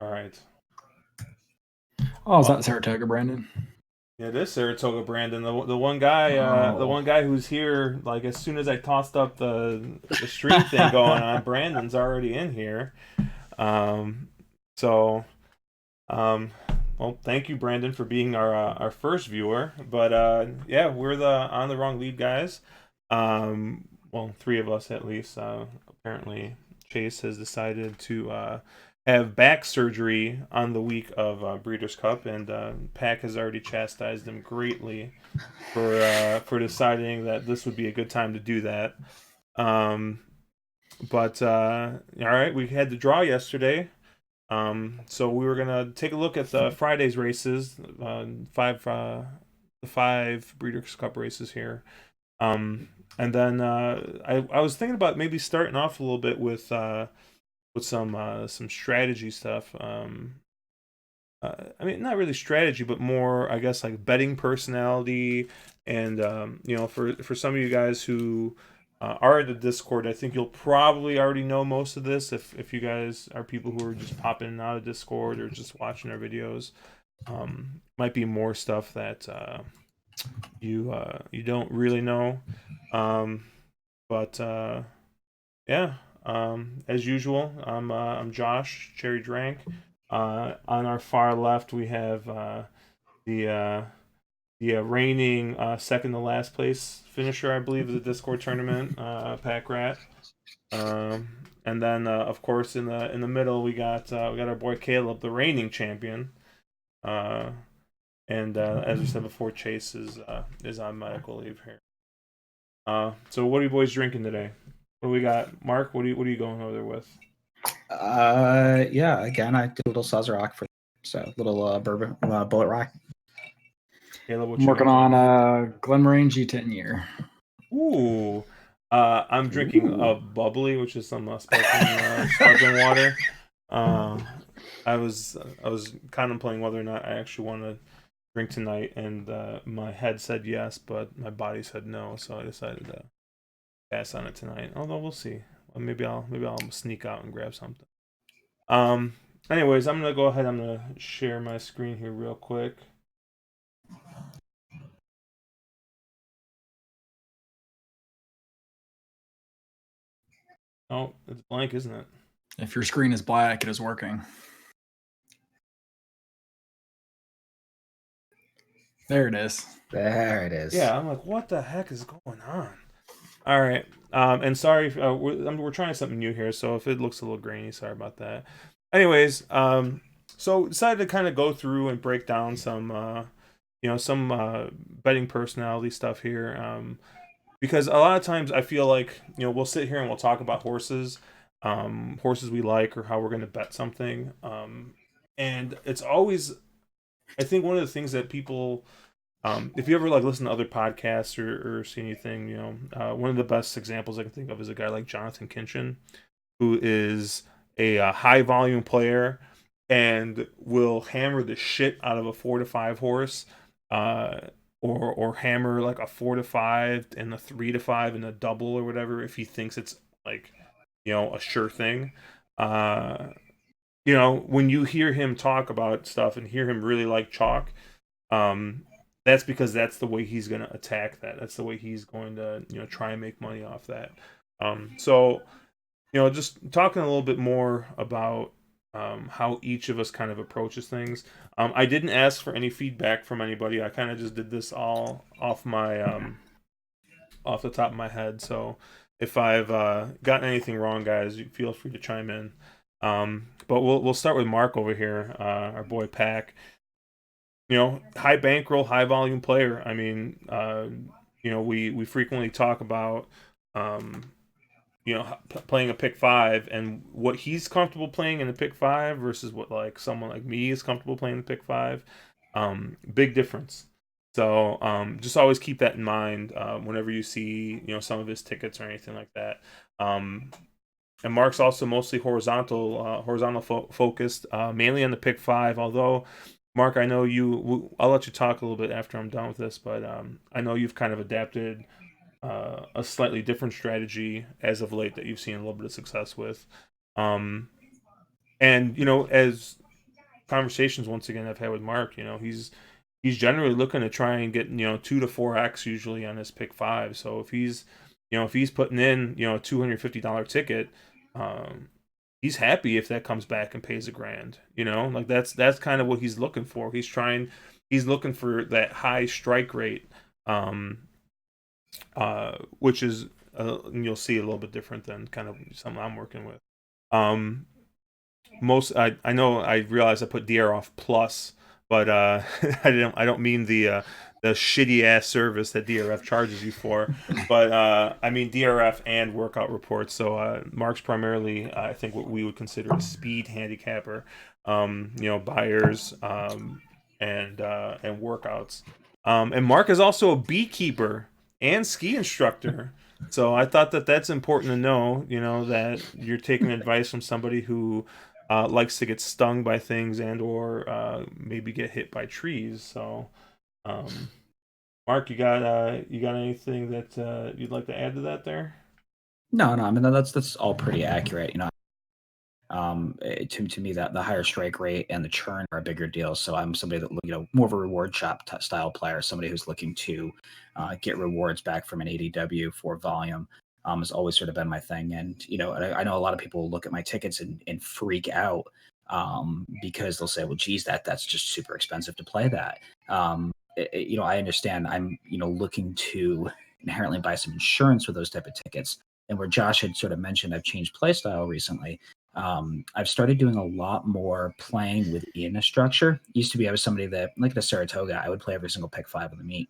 All right. Oh, is that Saratoga, Brandon? Yeah, this Saratoga Brandon, the one guy, the Oh, one guy who's here. Like as soon as I tossed up the stream thing going on, Brandon's already in here. Um, so um, well, thank you, Brandon, for being our first viewer. But yeah, we're the on the wrong lead guys. Well, three of us at least. Apparently, Chase has decided to have back surgery on the week of Breeders' Cup, and Pack has already chastised him greatly for deciding that this would be a good time to do that. Um, but all right, we had the draw yesterday. So we were gonna take a look at the Friday's races, the five Breeders' Cup races here. Um, and then I was thinking about maybe starting off a little bit with some strategy stuff. I mean, not really strategy, but more, I guess, like betting personality. And for some of you guys who are in the Discord, I think you'll probably already know most of this. If you guys are people who are just popping in and out of Discord or just watching our videos, might be more stuff that you don't really know. Um, but yeah, as usual, I'm Josh Cherry Drank. On our far left, we have the uh, the reigning second to last place finisher, I believe, of the Discord tournament, Pack Rat. And then, of course, in the middle, we got our boy Caleb, the reigning champion. Uh, and as we said before, Chase is on medical leave here. So what are you boys drinking today? What do we got, Mark? What are you going over there with? yeah. Again, I did a little Sazerac for little bourbon bullet rock. Caleb, what I'm you working drinking? on Glenmorangie G10 year. Ooh, I'm drinking a Ooh. bubbly, which is some sparkling water. Uh, I was contemplating whether or not I actually want to drink tonight, and my head said yes, but my body said no, so I decided to pass on it tonight. Although we'll see. Well, maybe I'll sneak out and grab something. Um. Anyways, I'm gonna go ahead. I'm gonna share my screen here real quick. Oh, it's blank, isn't it? If your screen is black, it is working. There it is. There it is. Yeah, I'm like, what the heck is going on? All right. And sorry, if, we're trying something new here, so if it looks a little grainy, sorry about that. Anyways, so decided to kind of go through and break down some betting personality stuff here. Because a lot of times I feel like we'll sit here and we'll talk about horses, horses we like or how we're going to bet something, and it's always, I think, one of the things that people if you ever like listen to other podcasts or see anything, one of the best examples I can think of is a guy like Jonathan Kinchin, who is a high volume player and will hammer the shit out of a 4 to 5 horse, uh, or hammer like a 4 to 5 and a 3 to 5 and a double or whatever if he thinks it's like a sure thing. Uh, when you hear him talk about stuff and hear him really like chalk, um, that's because that's the way he's going to attack that. That's the way he's going to try and make money off that. So just talking a little bit more about how each of us kind of approaches things. I didn't ask for any feedback from anybody. I kind of just did this all off the top of my head. So if I've gotten anything wrong, guys, feel free to chime in. But we'll start with Mark over here, our boy Pack. High bankroll, high volume player. I mean, we frequently talk about, um, playing a pick five and what he's comfortable playing in the pick five versus what like someone like me is comfortable playing the pick five. Big difference. So just always keep that in mind whenever you see some of his tickets or anything like that. Um, and Mark's also mostly horizontal focused, mainly on the pick five. Although, Mark, I know I'll let you talk a little bit after I'm done with this, but I know you've kind of adapted a slightly different strategy as of late that you've seen a little bit of success with. Um, and as conversations once again I've had with Mark, he's generally looking to try and get 2 to 4x usually on his pick five. So if he's putting in a $250 ticket, um, he's happy if that comes back and pays $1,000. Like that's kind of what he's looking for. He's looking for that high strike rate, um, which is you'll see a little bit different than kind of something I'm working with. Um, most I know I realize I put DR off plus, but I don't mean the shitty ass service that DRF charges you for, but I mean DRF and workout reports. So Mark's primarily I think what we would consider a speed handicapper, buyers and workouts. And Mark is also a beekeeper and ski instructor. So I thought that that's important to know, that you're taking advice from somebody who likes to get stung by things and or maybe get hit by trees. So, um, Mark, you got anything that you'd like to add to that there? No, no, I mean that's all pretty accurate. To me that the higher strike rate and the churn are a bigger deal. So I'm somebody that more of a reward shop style player, somebody who's looking to get rewards back from an ADW for volume. Has always sort of been my thing, and I know a lot of people look at my tickets and freak out because they'll say, "Well, geez, that's just super expensive to play that." I understand. I'm looking to inherently buy some insurance with those type of tickets, and where Josh had sort of mentioned, I've changed play style recently. I've started doing a lot more playing within a structure. Used to be I was somebody that, like at a Saratoga, I would play every single pick five of the meet.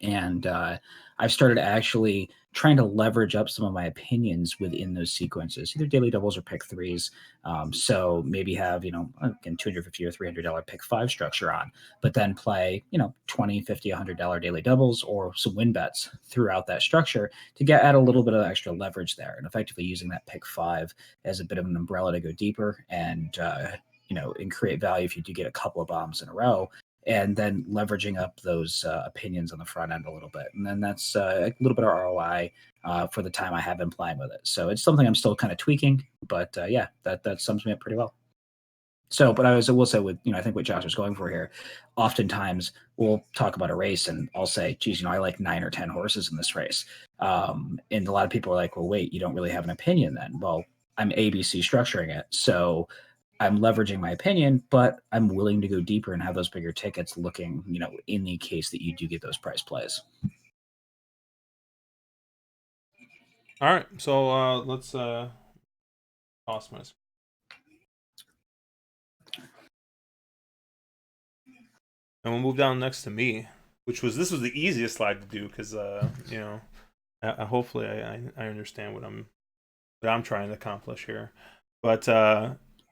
And I've started actually trying to leverage up some of my opinions within those sequences, either daily doubles or pick threes. So maybe have, again, $250 or $300 pick five structure on, but then play, 20, 50, $100 daily doubles or some win bets throughout that structure to add a little bit of extra leverage there, and effectively using that pick five as a bit of an umbrella to go deeper and create value if you do get a couple of bombs in a row, and then leveraging up those opinions on the front end a little bit. And then that's a little bit of ROI for the time I have been playing with it. So it's something I'm still kind of tweaking, but yeah, that sums me up pretty well. So, but I will say with, I think what Josh was going for here, oftentimes we'll talk about a race and I'll say, geez, I like 9 or 10 horses in this race. And a lot of people are like, well, wait, you don't really have an opinion then. Well, I'm ABC structuring it. So I'm leveraging my opinion, but I'm willing to go deeper and have those bigger tickets looking, in the case that you do get those price plays. All right, so let's toss my. And we'll move down next to me, this was the easiest slide to do because hopefully I understand what I'm trying to accomplish here. But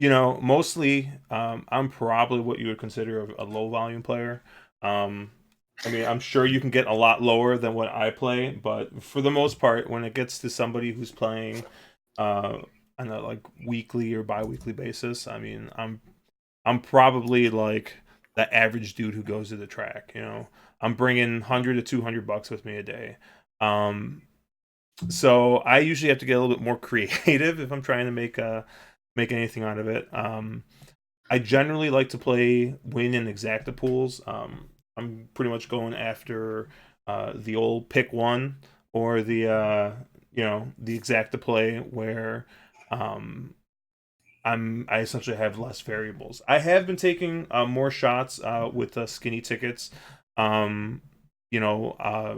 mostly I'm probably what you would consider a low volume player. I mean, I'm sure you can get a lot lower than what I play, but for the most part, when it gets to somebody who's playing uh, on a like weekly or bi-weekly basis, I mean, I'm probably like the average dude who goes to the track. I'm bringing 100 to 200 bucks with me a day. Um, so I usually have to get a little bit more creative if I'm trying to make anything out of it. I generally like to play win and exacta pools. I'm pretty much going after the old pick one or the exacta play where um, I essentially have less variables. I have been taking more shots with skinny tickets. Um,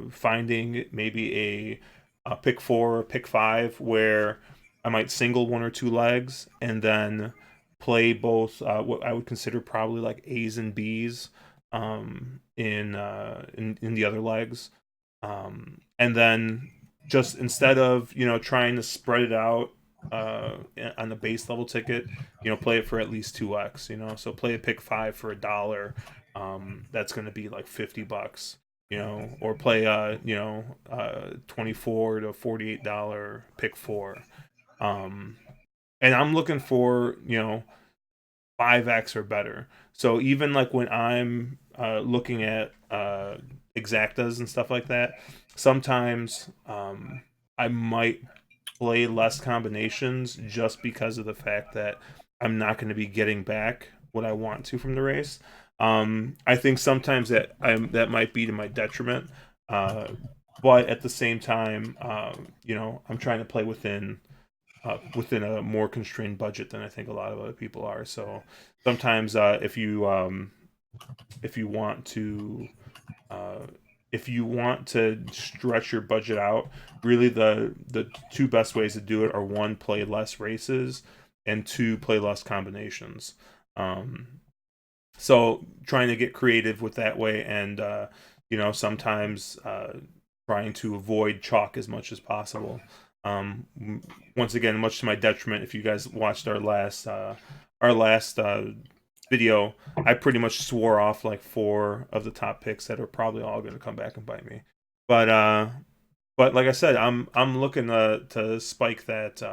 finding maybe a pick four or pick five where I might single one or two legs and then play both what I would consider probably like A's and B's in the other legs, and then just instead of trying to spread it out on the base level ticket, play it for at least 2x. So play a pick five for $1. That's going to be like $50. Or play 24 to $48 pick four. Um, and I'm looking for 5x or better. So even like when I'm looking at exactas and stuff like that, sometimes I might play less combinations just because of the fact that I'm not going to be getting back what I want to from the race. I think sometimes that might be to my detriment, uh, but at the same time, I'm trying to play within a more constrained budget than I think a lot of other people are. So sometimes, if you want to uh, if you want to stretch your budget out, really the two best ways to do it are one, play less races, and two, play less combinations. Um, so trying to get creative with that way, and sometimes trying to avoid chalk as much as possible. Um, Once again, much to my detriment, if you guys watched our last video, I pretty much swore off like four of the top picks that are probably all going to come back and bite me. But but like I said, I'm looking to spike that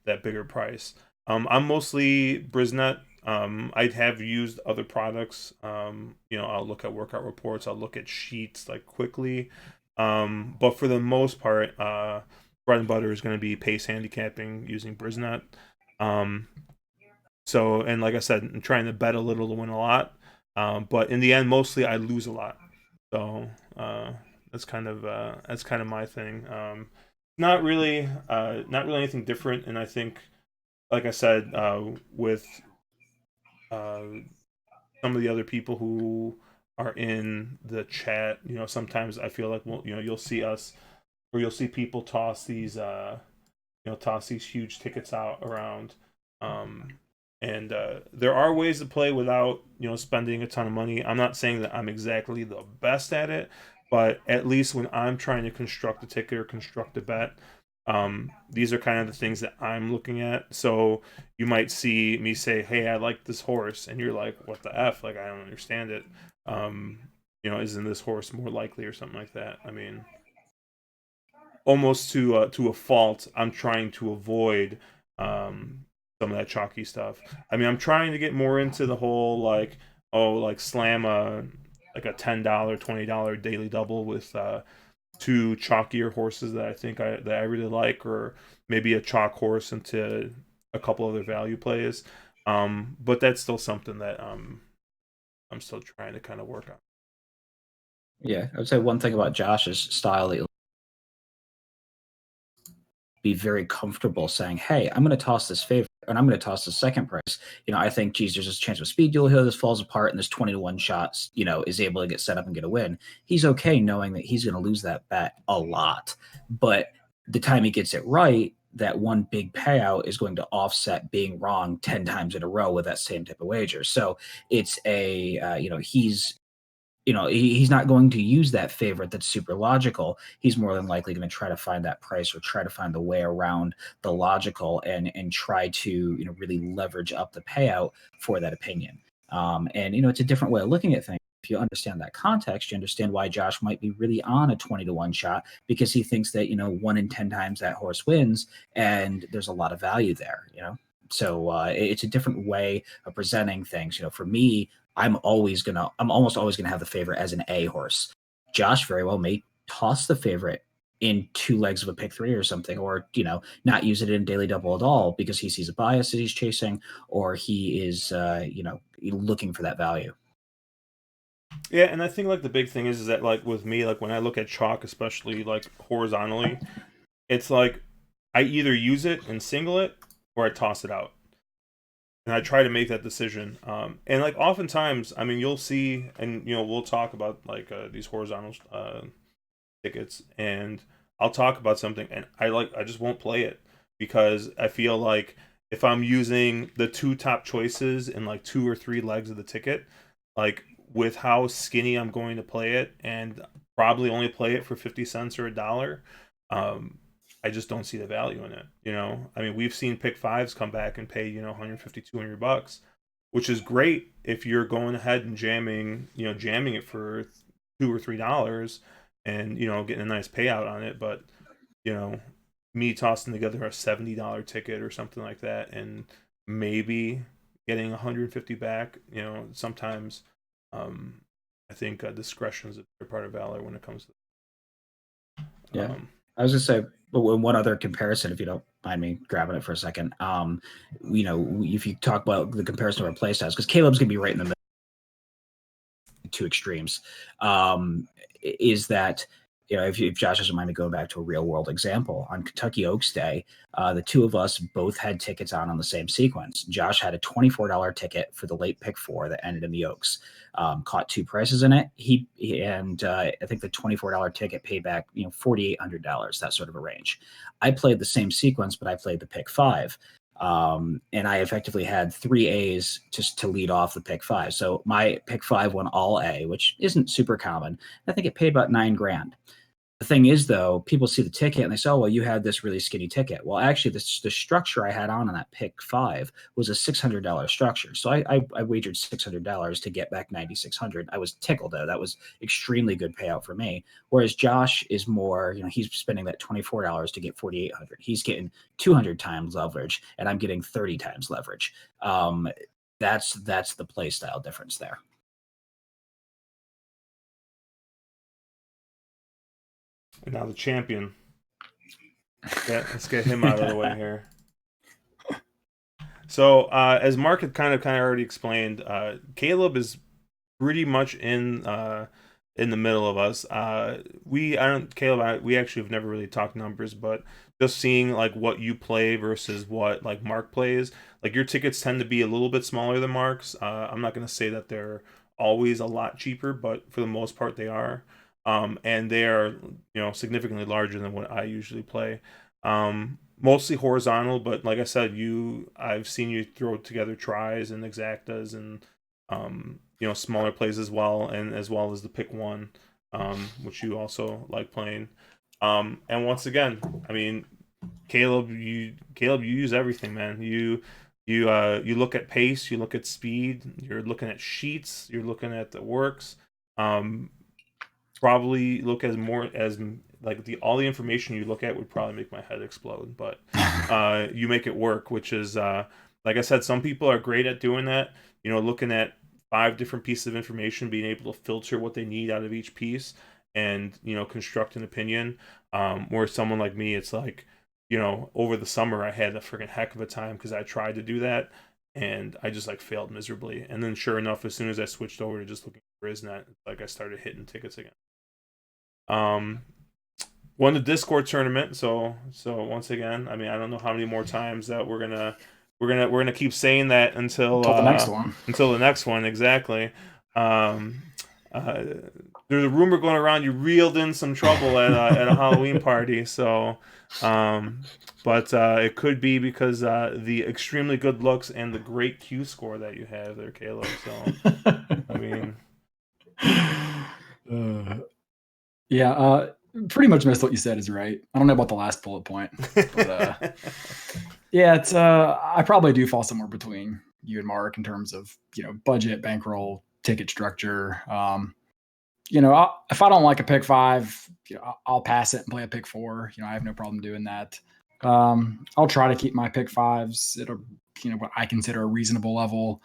bigger price. I'm mostly Brisnet. I have used other products. I'll look at workout reports. I'll look at sheets like quickly. But for the most part, bread and butter is going to be pace handicapping using Brisnet. Um, and like I said, I'm trying to bet a little to win a lot. But in the end, mostly I lose a lot. So that's kind of my thing. Not really anything different. And I think, like I said, with uh, some of the other people who are in the chat, sometimes I feel like, well, you'll see us, or you'll see people toss these huge tickets out around. Um, and there are ways to play without spending a ton of money. I'm not saying that I'm exactly the best at it, but at least when I'm trying to construct a ticket or construct a bet, these are kind of the things that I'm looking at. So you might see me say, "Hey, I like this horse," and you're like, "What the f? Like, I don't understand it." Um, isn't this horse more likely or something like that? I mean, almost to a fault, I'm trying to avoid some of that chalky stuff. I mean, I'm trying to get more into the whole like, like slam a $10, $20 daily double with two chalkier horses that I really like, or maybe a chalk horse into a couple other value plays. But that's still something that I'm still trying to kind of work on. Yeah, I would say one thing about Josh's style that be very comfortable saying, "Hey, I'm going to toss this favorite, and I'm going to toss the second price." I think, geez, there's this chance of speed duel here. This falls apart, and this 20 to 1 shots, is able to get set up and get a win. He's okay knowing that he's going to lose that bet a lot, but the time he gets it right, that one big payout is going to offset being wrong 10 times in a row with that same type of wager. So it's he's not going to use that favorite that's super logical. He's more than likely going to try to find that price or try to find the way around the logical and try to really leverage up the payout for that opinion. And it's a different way of looking at things. If you understand that context, you understand why Josh might be really on a 20 to 1 shot, because he thinks that 1 in 10 times that horse wins, and there's a lot of value there. So it's a different way of presenting things. For me, I'm almost always gonna have the favorite as an A horse. Josh very well may toss the favorite in two legs of a pick three or something, or not use it in daily double at all because he sees a bias that he's chasing, or he is looking for that value. Yeah, and I think like the big thing is that like with me, like when I look at chalk, especially like horizontally, it's like I either use it and single it or I toss it out. And I try to make that decision. And like oftentimes, I mean, you'll see, and we'll talk about like these horizontal tickets, and I'll talk about something, and I just won't play it because I feel like if I'm using the two top choices in like two or three legs of the ticket, like with how skinny I'm going to play it, and probably only play it for 50 cents or a dollar, um, I just don't see the value in it. I mean, we've seen pick fives come back and pay 150, $200, which is great if you're going ahead and jamming it for $2 or $3, and getting a nice payout on it. But you know me tossing together a $70 ticket or something like that, and maybe getting 150 back, sometimes um I think discretion is a part of valor when it comes to Yeah, um I was gonna say, but one other comparison, if you don't mind me grabbing it for a second. If you talk about the comparison of our play styles, because Caleb's gonna be right in the middle, two extremes, is that if Josh doesn't mind me going back to a real world example, on Kentucky Oaks Day, the two of us both had tickets on the same sequence. Josh had a $24 ticket for the late pick four that ended in the Oaks. Caught two prices in it. I think the $24 ticket paid back $4,800, that sort of a range. I played the same sequence, but I played the pick five. And I effectively had three A's just to lead off the pick five. So my pick five won all A, which isn't super common. I think it paid about $9,000. The thing is, though, people see the ticket and they say, oh, well, you had this really skinny ticket. Well, actually, the structure I had on that pick five was a $600 structure. So I wagered $600 to get back $9,600. I was tickled, though. That was extremely good payout for me. Whereas Josh is more, he's spending that $24 to get $4,800. He's getting 200 times leverage, and I'm getting 30 times leverage. That's the play style difference there. And now the champion. Yeah, let's get him out of the way here. So, as Mark had kind of already explained, Caleb is pretty much in the middle of us. Caleb, we actually have never really talked numbers, but just seeing like what you play versus what like Mark plays, like your tickets tend to be a little bit smaller than Mark's. I'm not going to say that they're always a lot cheaper, but for the most part they are. And they are, significantly larger than what I usually play. Mostly horizontal, but like I said, I've seen you throw together tries and exactas and smaller plays as well, and as well as the pick one, which you also like playing. And once again, I mean, Caleb, you use everything, man. You look at pace, you look at speed, you're looking at sheets, you're looking at the works. Probably look as more as like all the information you look at would probably make my head explode, but you make it work, which is like I said, some people are great at doing that, looking at 5 different pieces of information, being able to filter what they need out of each piece and construct an opinion. Whereas someone like me, it's like, over the summer I had a freaking heck of a time because I tried to do that and I just like failed miserably. And then sure enough, as soon as I switched over to just looking for ISNet, like I started hitting tickets again. Won the Discord tournament, so once again, I mean, I don't know how many more times that we're gonna keep saying that until the next one. Until the next one, exactly. There's a rumor going around you reeled in some trouble at a Halloween party, so but it could be because the extremely good looks and the great Q score that you have there, Caleb. So I mean, yeah, pretty much most what you said is right. I don't know about the last bullet point, but yeah, it's I probably do fall somewhere between you and Mark in terms of budget, bankroll, ticket structure. If I don't like a pick five, I'll pass it and play a pick four. I have no problem doing that. I'll try to keep my pick fives at what I consider a reasonable level.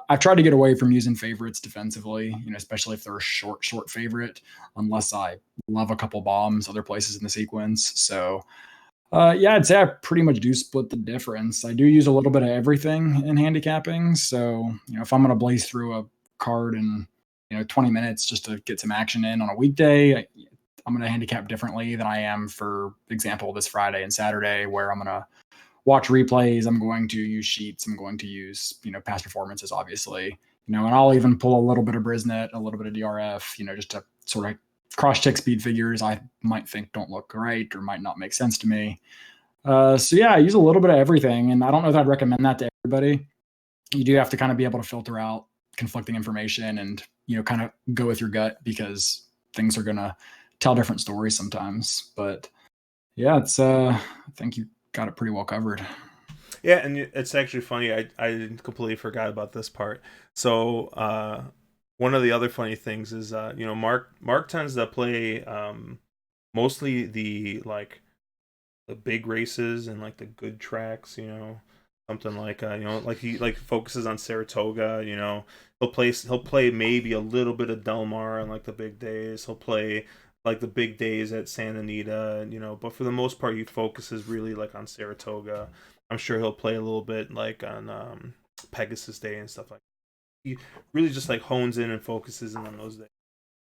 I've tried to get away from using favorites defensively, especially if they're a short favorite, unless I love a couple bombs other places in the sequence. So, I'd say I pretty much do split the difference. I do use a little bit of everything in handicapping. So, if I'm going to blaze through a card in 20 minutes just to get some action in on a weekday, I'm going to handicap differently than I am, for example, this Friday and Saturday, where I'm going to watch replays. I'm going to use sheets. I'm going to use, past performances, obviously, and I'll even pull a little bit of Brisnet, a little bit of DRF, just to sort of cross-check speed figures I might think don't look right or might not make sense to me. I use a little bit of everything, and I don't know that I'd recommend that to everybody. You do have to kind of be able to filter out conflicting information and, kind of go with your gut, because things are going to tell different stories sometimes. But yeah, it's I think you got it pretty well covered. Yeah, and it's actually funny. I completely forgot about this part. So one of the other funny things is Mark tends to play mostly the big races and like the good tracks. Something like like he like focuses on Saratoga. He'll play maybe a little bit of Del Mar on like the big days. He'll play like the big days at Santa Anita, but for the most part, he focuses really like on Saratoga. I'm sure he'll play a little bit like on Pegasus Day and stuff like that. He really just like hones in and focuses in on those days.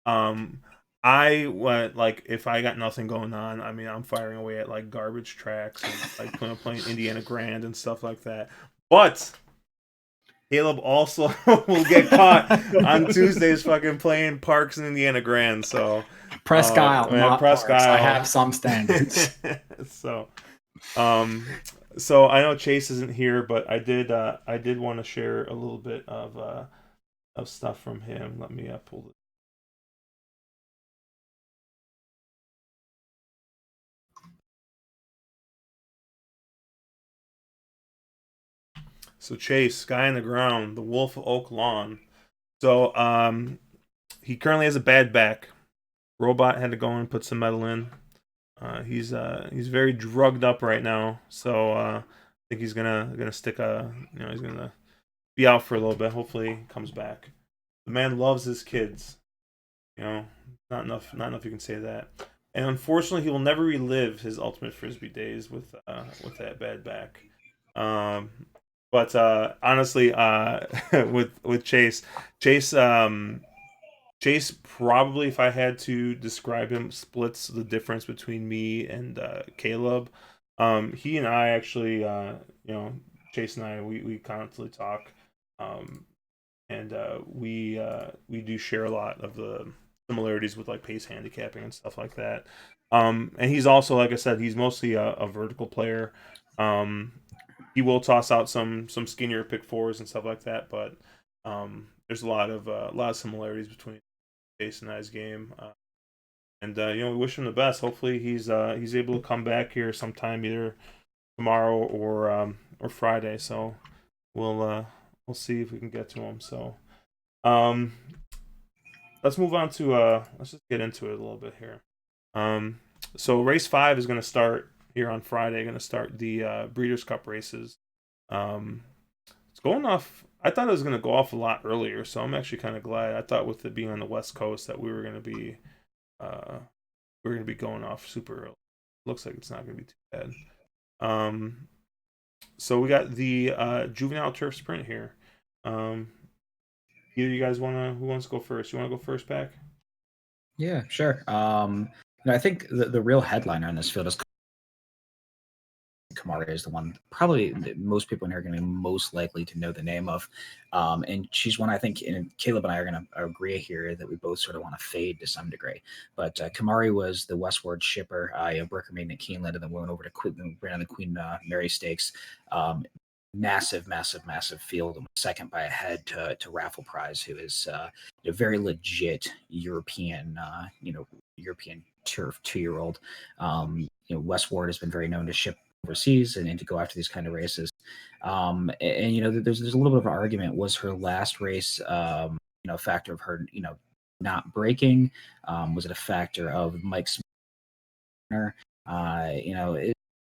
Um, I went like if I got nothing going on, I mean I'm firing away at like garbage tracks and like playing Indiana Grand and stuff like that. But Caleb also will get caught on Tuesdays fucking playing Parks and Indiana Grand. So Presque Isle, man, not Presque Parks. I Isle. have some standards. so so I know Chase isn't here, but I did want to share a little bit of stuff from him. Let me pull it. So Chase, Guy on the Ground, the Wolf of Oak Lawn. So he currently has a bad back. Robot had to go and put some metal in. He's very drugged up right now, so I think he's gonna stick he's gonna be out for a little bit. Hopefully he comes back. The man loves his kids. Not enough you can say that. And unfortunately, he will never relive his ultimate frisbee days with that bad back. But honestly, with Chase, Chase probably, if I had to describe him, splits the difference between me and Caleb. He and I actually, Chase and I, we constantly talk, and we do share a lot of the similarities with like pace handicapping and stuff like that. And he's also, like I said, he's mostly a vertical player. He will toss out some skinnier pick fours and stuff like that, but there's a lot of similarities between Chase and I's game. And we wish him the best. Hopefully he's able to come back here sometime either tomorrow or Friday. So we'll see if we can get to him. So let's move on to let's just get into it a little bit here. So race 5 is going to start here on Friday. Going to start the Breeders' Cup races. It's going off. I thought it was going to go off a lot earlier, so I'm actually kind of glad. I thought with it being on the West Coast that we were going to be going off super early. Looks like it's not going to be too bad. So we got the Juvenile Turf Sprint here. Either you guys who wants to go first? You want to go first, Pack? Yeah, sure. I think the real headliner in this field is Kamari is the one probably most people in here are going to be most likely to know the name of. And she's one I think, and Caleb and I are going to agree here that we both sort of want to fade to some degree. But Kamari was the westward shipper, Brooker Maiden at Keeneland, and then went over to ran on the Queen Mary Stakes. Massive field, second by a head to Raffle Prize, who is a very legit European turf 2-year-old. Westward has been very known to ship overseas and to go after these kind of races. And there's a little bit of an argument. Was her last race, a factor of her, not breaking? Was it a factor of Mike Smith?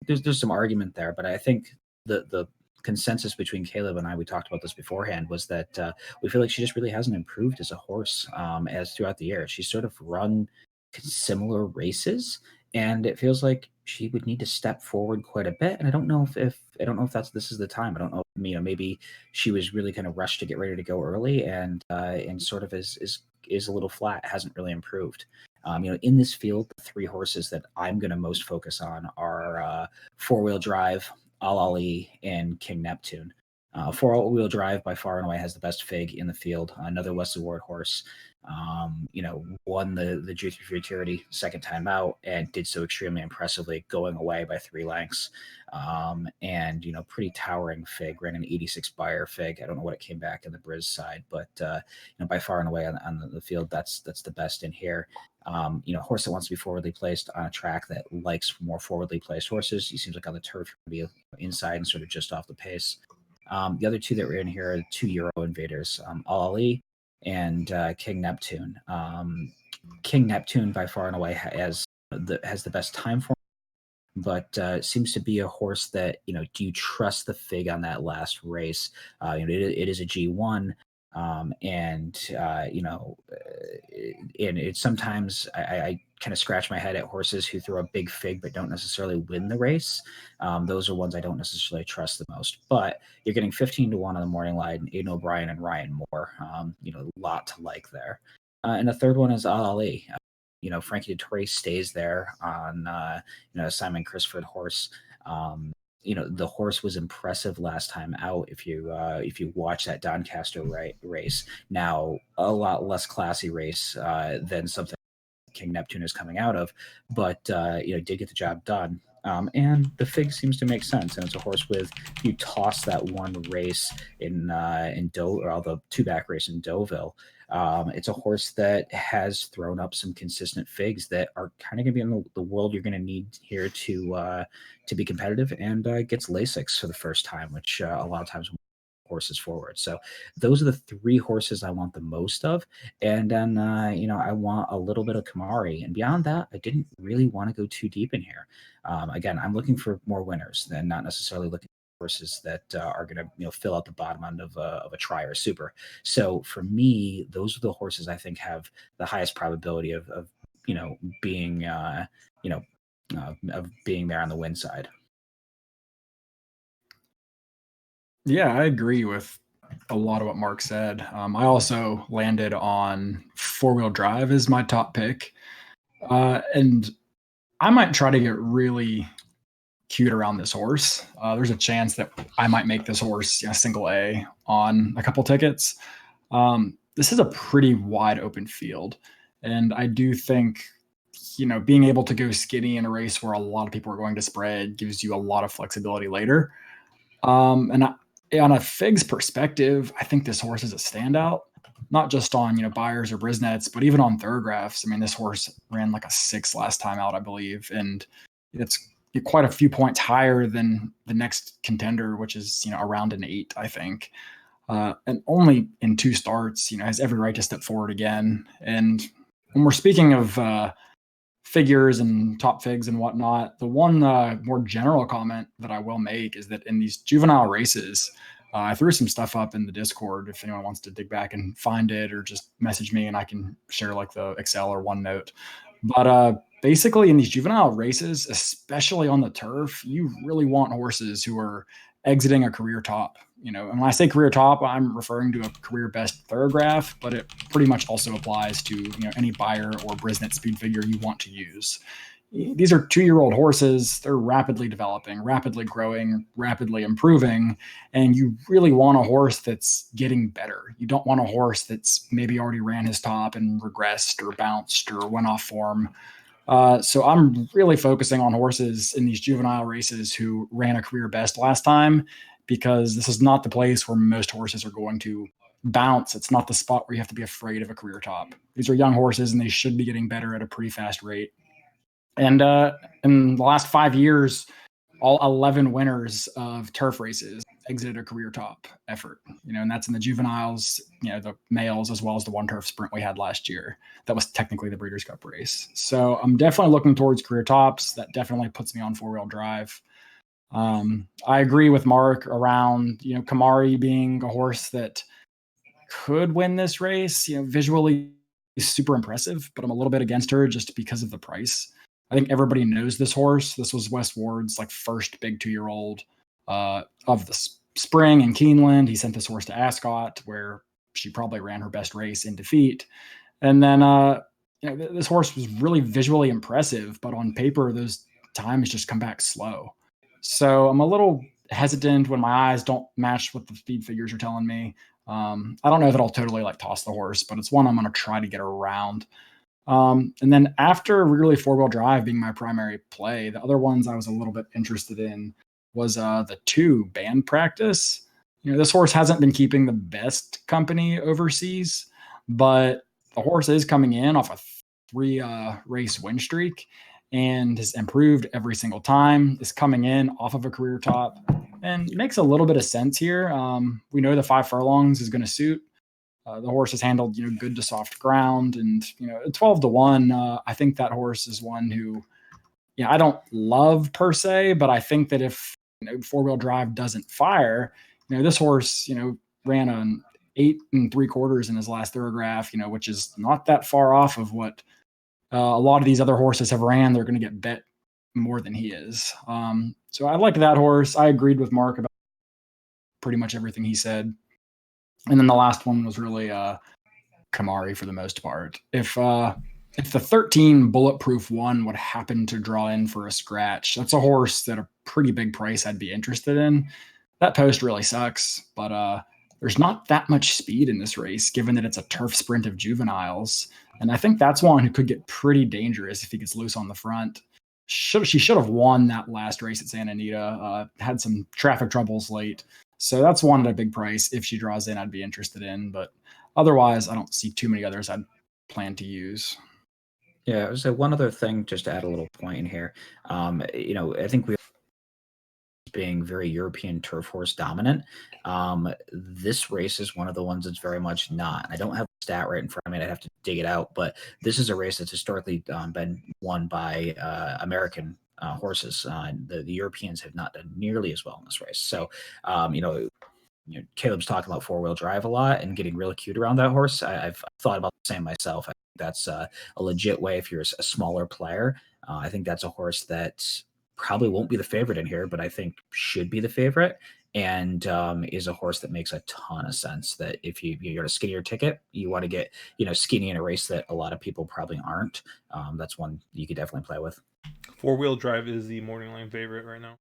There's some argument there, but I think the consensus between Caleb and I, we talked about this beforehand, was that we feel like she just really hasn't improved as a horse as throughout the year. She's sort of run similar races, and it feels like she would need to step forward quite a bit. And I don't know if this is the time. I don't know. Maybe she was really kind of rushed to get ready to go early, and sort of is a little flat. Hasn't really improved. In this field, the 3 horses that I'm going to most focus on are 4-wheel drive, Al Ali, and King Neptune. 4-wheel drive by far and away has the best fig in the field. Another Wesley Ward horse, won the G3 Futurity second time out and did so extremely impressively, going away by 3 lengths. And pretty towering fig, ran an 86 Beyer fig. I don't know what it came back in the Briz side, but by far and away on the field, that's the best in here. A horse that wants to be forwardly placed on a track that likes more forwardly placed horses. He seems like on the turf you're going to be inside and sort of just off the pace. The other 2 that were in here are 2 Euro invaders, Al Ali and King Neptune. King Neptune by far and away has the best time for him, but seems to be a horse that, do you trust the fig on that last race? It is a G1. And and it's sometimes I kind of scratch my head at horses who throw a big fig but don't necessarily win the race. Those are ones I don't necessarily trust the most. But you're getting 15-1 on the morning line, Aiden O'Brien and Ryan Moore. A lot to like there. And the third one is Al Ali. Frankie Dettori stays there on Simon Crisford horse. The horse was impressive last time out. If you watch that Doncaster race, now a lot less classy race than something King Neptune is coming out of, but did get the job done. And the fig seems to make sense, and it's a horse with, you toss that one race in or the 2-back race in Deauville. It's a horse that has thrown up some consistent figs that are kind of going to be in the world you're going to need here to be competitive, and gets Lasix for the first time, which a lot of times horses forward. So those are the 3 horses I want the most of. And then, I want a little bit of Kamari. And beyond that, I didn't really want to go too deep in here. Again, I'm looking for more winners than not necessarily looking for horses that are going to, fill out the bottom end of a try or a super. So for me, those are the horses I think have the highest probability of being, of being there on the win side. Yeah, I agree with a lot of what Mark said. I also landed on 4-wheel drive as my top pick. And I might try to get really cute around this horse. There's a chance that I might make this horse single A on a couple tickets. This is a pretty wide open field. And I do think, being able to go skinny in a race where a lot of people are going to spread gives you a lot of flexibility later. On a Figs perspective, I think this horse is a standout, not just on, Buyers or Brisnets, but even on Thoroughgraphs. I mean, this horse ran like a 6 last time out, I believe. And it's quite a few points higher than the next contender, which is, around an 8, I think. And only in 2 starts, has every right to step forward again. And when we're speaking of figures and top figs and whatnot, the one more general comment that I will make is that in these juvenile races, I threw some stuff up in the Discord if anyone wants to dig back and find it, or just message me and I can share like the Excel or OneNote. But basically in these juvenile races, especially on the turf, you really want horses who are exiting a career top. And when I say career top, I'm referring to a career best Thoroughgraph, but it pretty much also applies to any Buyer or Brisnet speed figure you want to use. These are 2-year-old horses. They're rapidly developing, rapidly growing, rapidly improving, and you really want a horse that's getting better. You don't want a horse that's maybe already ran his top and regressed or bounced or went off form. So I'm really focusing on horses in these juvenile races who ran a career best last time, because this is not the place where most horses are going to bounce. It's not the spot where you have to be afraid of a career top. These are young horses and they should be getting better at a pretty fast rate. And in the last 5 years, all 11 winners of turf races exited a career top effort, and that's in the juveniles, the males, as well as the one turf sprint we had last year. That was technically the Breeders' Cup race. So I'm definitely looking towards career tops. That definitely puts me on 4-wheel drive. I agree with Mark around, Kamari being a horse that could win this race. Visually is super impressive, but I'm a little bit against her just because of the price. I think everybody knows this horse. This was Wes Ward's first big 2-year-old of the spring in Keeneland. He sent this horse to Ascot, where she probably ran her best race in defeat. And then this horse was really visually impressive, but on paper, those times just come back slow. So I'm a little hesitant when my eyes don't match what the speed figures are telling me. I don't know that I'll totally toss the horse, but it's one I'm going to try to get around. And then after really 4-wheel drive being my primary play, the other ones I was a little bit interested in was the 2 Band Practice. This horse hasn't been keeping the best company overseas, but the horse is coming in off a 3 race win streak and has improved every single time. Is coming in off of a career top and makes a little bit of sense here. We know the 5 furlongs is going to suit. The horse has handled, good to soft ground, and 12-1. I think that horse is one who, I don't love per se, but I think that if 4-wheel drive doesn't fire, this horse, ran an 8 3/4 in his last Thorograph, which is not that far off of what a lot of these other horses have ran. They're going to get bet more than he is. So I like that horse. I agreed with Mark about pretty much everything he said. And then the last one was really Kamari for the most part. If the 13 Bulletproof one would happen to draw in for a scratch, that's a horse at a pretty big price I'd be interested in. That post really sucks, but there's not that much speed in this race, given that it's a turf sprint of juveniles. And I think that's one who could get pretty dangerous if he gets loose on the front. She should have won that last race at Santa Anita. Had some traffic troubles late. So that's one at a big price. If she draws in, I'd be interested in. But otherwise, I don't see too many others I'd plan to use. Yeah, so one other thing, just to add a little point in here. I think we being very European turf horse dominant. This race is one of the ones that's very much not. I don't have the stat right in front of me. I'd have to dig it out, but this is a race that's historically been won by American horses. The Europeans have not done nearly as well in this race. So, Caleb's talking about 4-wheel drive a lot and getting really cute around that horse. I've thought about the same myself. I think that's a legit way if you're a smaller player. I think that's a horse that probably won't be the favorite in here, but I think should be the favorite, and is a horse that makes a ton of sense. That if you're a skinnier ticket, you want to get skinny in a race that a lot of people probably aren't. That's one you could definitely play with. 4-wheel drive is the morning line favorite right now.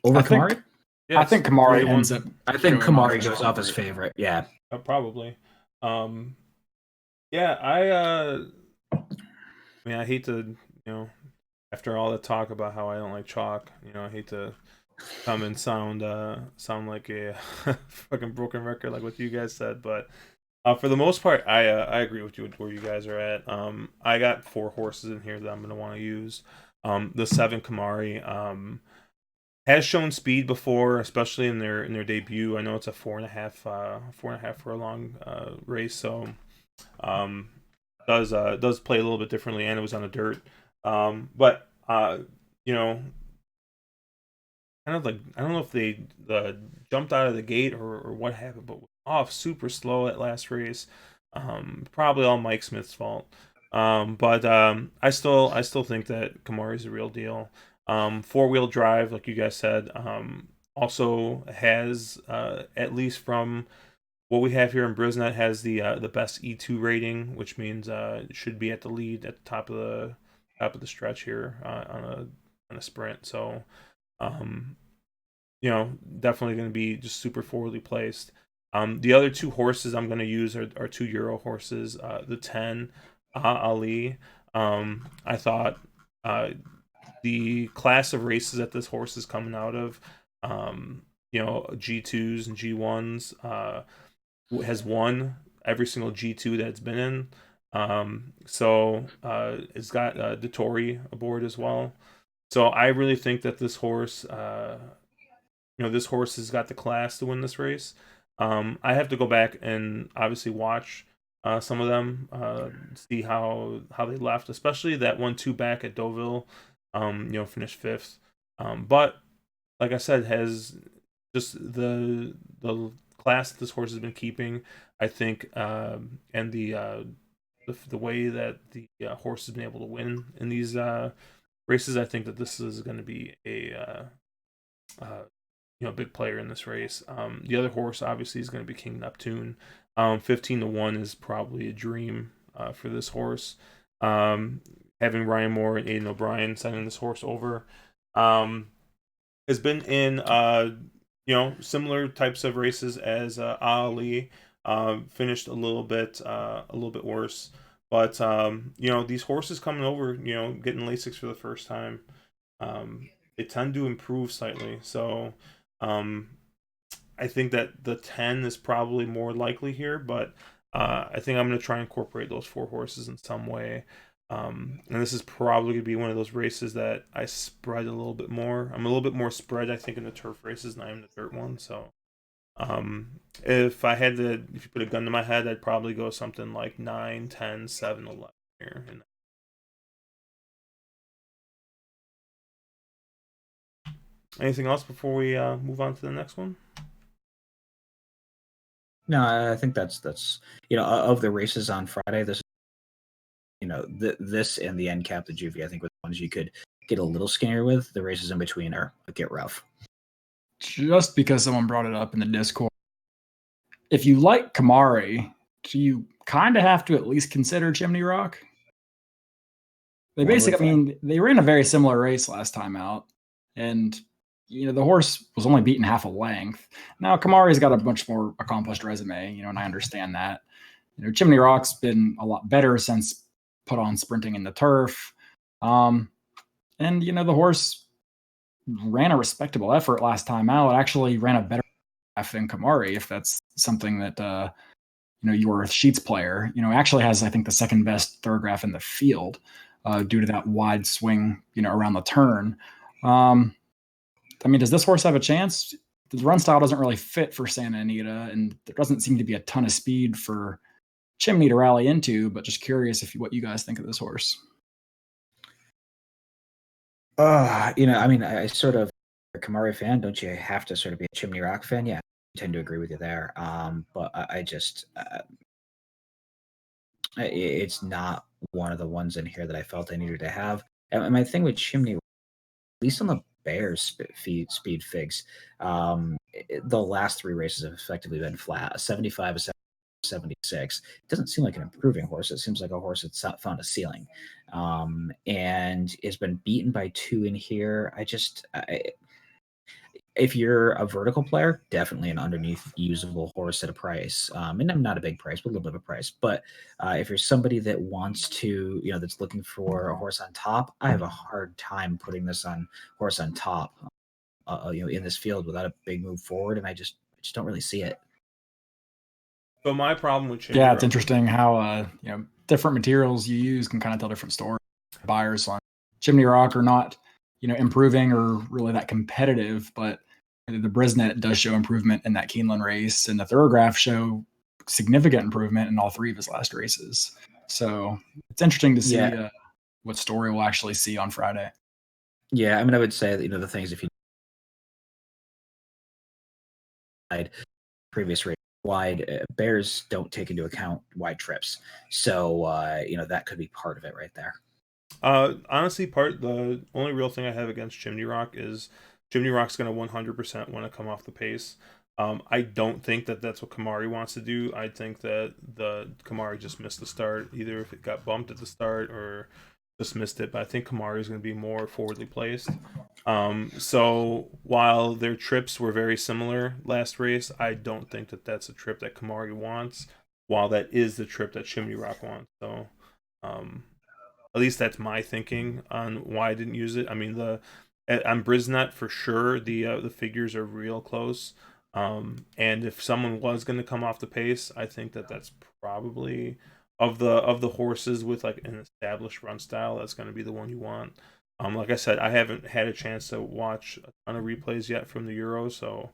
Over Kamari? Yeah, I think Kamari ends up. I think Kamari goes off as favorite. Yeah, probably. Yeah, I mean, I hate to, after all the talk about how I don't like chalk, I hate to come and sound like a fucking broken record like what you guys said, but for the most part, I agree with you where you guys are at. I got 4 horses in here that I'm gonna want to use. The 7 Kamari has shown speed before, especially in their debut. I know it's a 4.5 furlong race, so does play a little bit differently, and it was on the dirt. But kind of like, I don't know if they jumped out of the gate or what happened, but off super slow at last race. Probably all Mike Smith's fault. But I still think that Kamari's the real deal. 4-wheel drive, like you guys said, also has at least from what we have here in Brisnet, has the best E2 rating, which means it should be at the lead at the top of the stretch here on a sprint. So definitely going to be just super forwardly placed. The other 2 horses I'm going to use are 2 Euro horses. The 10 Ali. I thought the class of races that this horse is coming out of, G2s and G1s, has won every single G2 that it's been in. So it's got Dettori aboard as well. So I really think that this horse, this horse has got the class to win this race. I have to go back and obviously watch some of them, see how they left, especially that 1-2 back at Deauville. Finished 5th. But like I said, has just the class that this horse has been keeping, I think, and the way that the horse has been able to win in these races, I think that this is going to be a big player in this race. The other horse obviously is going to be King Neptune. 15-1 is probably a dream for this horse. Having Ryan Moore and Aidan O'Brien sending this horse over, has been in similar types of races as Ali. Finished a little bit worse, but these horses coming over, getting Lasix for the first time, they tend to improve slightly. So I think that the 10 is probably more likely here, but I think I'm going to try and incorporate those 4 horses in some way. And this is probably going to be one of those races that I spread a little bit more. I'm a little bit more spread, I think, in the turf races than I am in the dirt one. So if you put a gun to my head, I'd probably go something like 9, 10, 7, 11 here. Anything else before we move on to the next one? No, I think that's of the races on Friday. This this and the end cap, the Juvie, I think were the ones you could get a little skinnier with. The races in between are get rough. Just because someone brought it up in the Discord, if you like Kamari, do you kind of have to at least consider Chimney Rock? They basically, I mean, they ran a very similar race last time out, and the horse was only beaten half a length. Now Kamari's got a much more accomplished resume, and I understand that. Chimney Rock's been a lot better since put on sprinting in the turf, and the horse ran a respectable effort last time out. It actually ran a better than Kamari, if that's something that you're a Sheets player. Actually has, I think, the second best thoroughgraph in the field due to that wide swing, around the turn. I mean, does this horse have a chance? The run style doesn't really fit for Santa Anita, and there doesn't seem to be a ton of speed for Chimney to rally into. But just curious what you guys think of this horse. I mean, I sort of a Kamari fan. Don't you have to sort of be a Chimney Rock fan? Yeah, I tend to agree with you there. But I just it's not one of the ones in here that I felt I needed to have. And my thing with Chimney, at least on the Bears speed figs, the last three races have effectively been flat. A 75, a 76. It doesn't seem like an improving horse. It seems like a horse that's found a ceiling, and has been beaten by 2 in here. If you're a vertical player, definitely an underneath usable horse at a price. And I'm not a big price, but a little bit of a price. But if you're somebody that wants to, that's looking for a horse on top, I have a hard time putting this on horse on top, in this field without a big move forward. And I just don't really see it. But my problem with Chimney Rock, it's interesting how different materials you use can kind of tell different stories. Buyers on Chimney Rock are not improving or really that competitive, but the Brisnet does show improvement in that Keeneland race, and the Thoroughgraph show significant improvement in all 3 of his last races. So it's interesting to see what story we'll actually see on Friday. Yeah, I mean, I would say that the things, if you previous race wide, Bears don't take into account wide trips, so that could be part of it right there. Honestly, the only real thing I have against Chimney Rock is Chimney Rock's going to 100% want to come off the pace. I don't think that that's what Kamari wants to do. I think that the Kamari just missed the start, either if it got bumped at the start or just missed it. But I think Kamari is going to be more forwardly placed. So while their trips were very similar last race, I don't think that that's a trip that Kamari wants, while that is the trip that Chimney Rock wants. So at least that's my thinking on why I didn't use it. I mean, on Brisnet for sure, the figures are real close. And if someone was going to come off the pace, I think that that's probably of the horses with like an established run style, that's going to be the one you want. Like I said, I haven't had a chance to watch a ton of replays yet from the Euro, so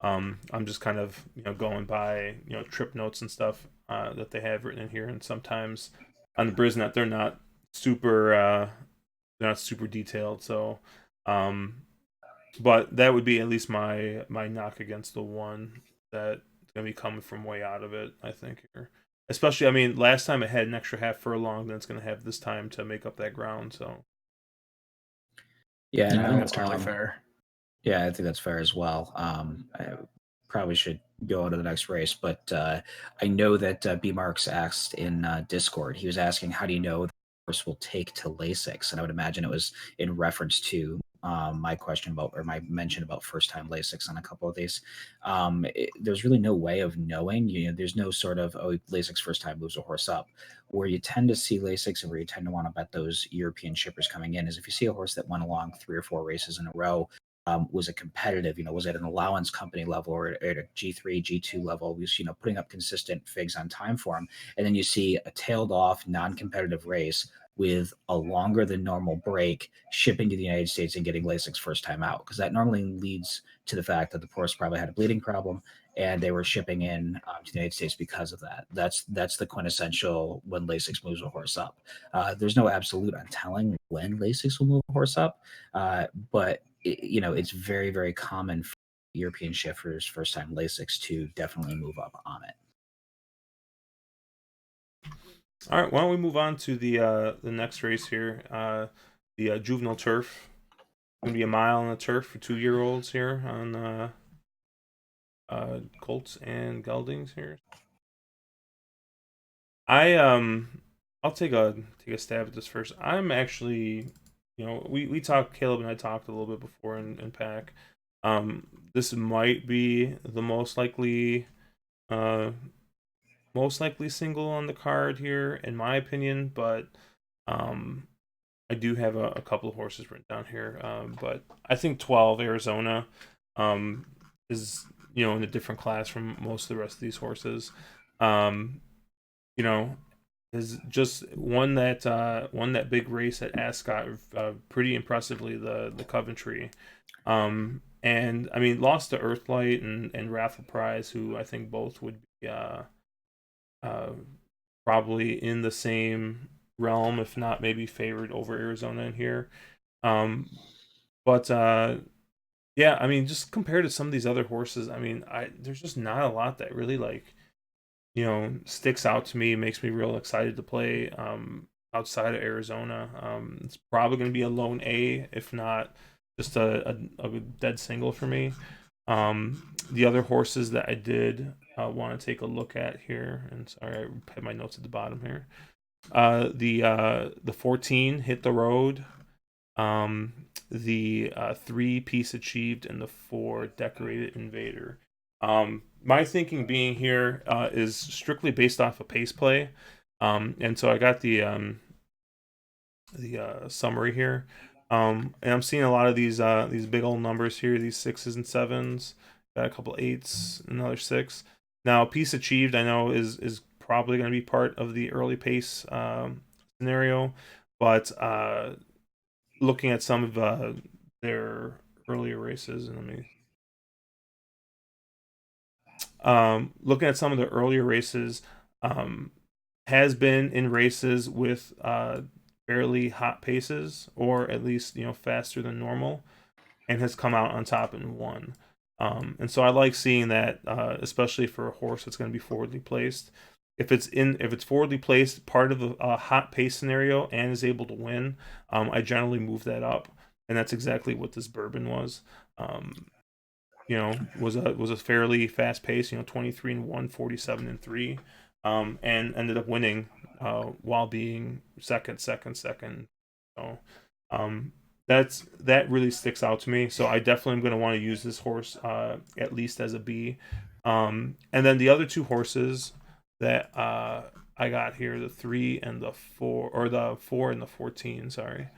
I'm just kind of going by trip notes and stuff that they have written in here, and sometimes on the Brisnet they're not super detailed. So, but that would be at least my knock against the one that's gonna be coming from way out of it, I think here. Especially, I mean, last time it had an extra half furlong than it's gonna have this time to make up that ground. So, yeah, I think that's totally fair. Yeah, I think that's fair as well. I probably should go on to the next race, but I know that B Marks asked in Discord. He was asking, "How do you know the horse will take to Lasix?" And I would imagine it was in reference to my question about, or my mention about first-time Lasix on a couple of these. There's really no way of knowing. There's no sort of Lasix first time moves a horse up. Where you tend to see Lasix and where you tend to want to bet those European shippers coming in is if you see a horse that went along 3 or 4 races in a row. Was it competitive? Was at an allowance company level or at a G3, G2 level? Was putting up consistent figs on time for him, and then you see a tailed off, non-competitive race with a longer than normal break, shipping to the United States and getting Lasix first time out, because that normally leads to the fact that the horse probably had a bleeding problem and they were shipping in to the United States because of that. That's the quintessential when Lasix moves a horse up. There's no absolute on telling when Lasix will move a horse up, but it's very, very common for European shifters, first time Lasix to definitely move up on it. All right, why don't we move on to the next race here? The Juvenile Turf. Gonna be a mile on the turf for 2-year-olds here on Colts and Geldings here. I'll take a stab at this first. I'm actually, we talked, Caleb and I talked a little bit before in pack. This might be the most likely single on the card here, in my opinion, but I do have a couple of horses written down here. But I think 12 Arizona is, in a different class from most of the rest of these horses. Is just won that big race at Ascot pretty impressively, the Coventry. And I mean, lost to Earthlight and Raffle Prize, who I think both would be probably in the same realm, if not maybe favored over Arizona in here. But yeah, I mean, just compared to some of these other horses, I mean, there's just not a lot that really sticks out to me, makes me real excited to play outside of Arizona. It's probably going to be a lone A, if not just a dead single for me. The other horses that I did want to take a look at here, and sorry, I had my notes at the bottom here. The 14 Hit the Road, the 3 Peace Achieved, and the 4 Decorated Invader. My thinking being here is strictly based off of pace play, and so I got the summary here, and I'm seeing a lot of these big old numbers here, these 6s and 7s, got a couple 8s, another 6. Now, Peace Achieved, I know is probably going to be part of the early pace scenario, but looking at some of their earlier races, and let me. Looking at some of the earlier races, has been in races with fairly hot paces, or at least faster than normal, and has come out on top and won. And so I like seeing that, especially for a horse that's going to be forwardly placed. If it's forwardly placed, part of a hot pace scenario, and is able to win, I generally move that up, and that's exactly what this Bourbon was. Was a fairly fast pace, 23-1, 47-3, and ended up winning while being second. So that really sticks out to me. So I definitely am going to want to use this horse at least as a B. And then the other 2 horses that I got here, the 3 and the 4, or the 4 and the 14, sorry.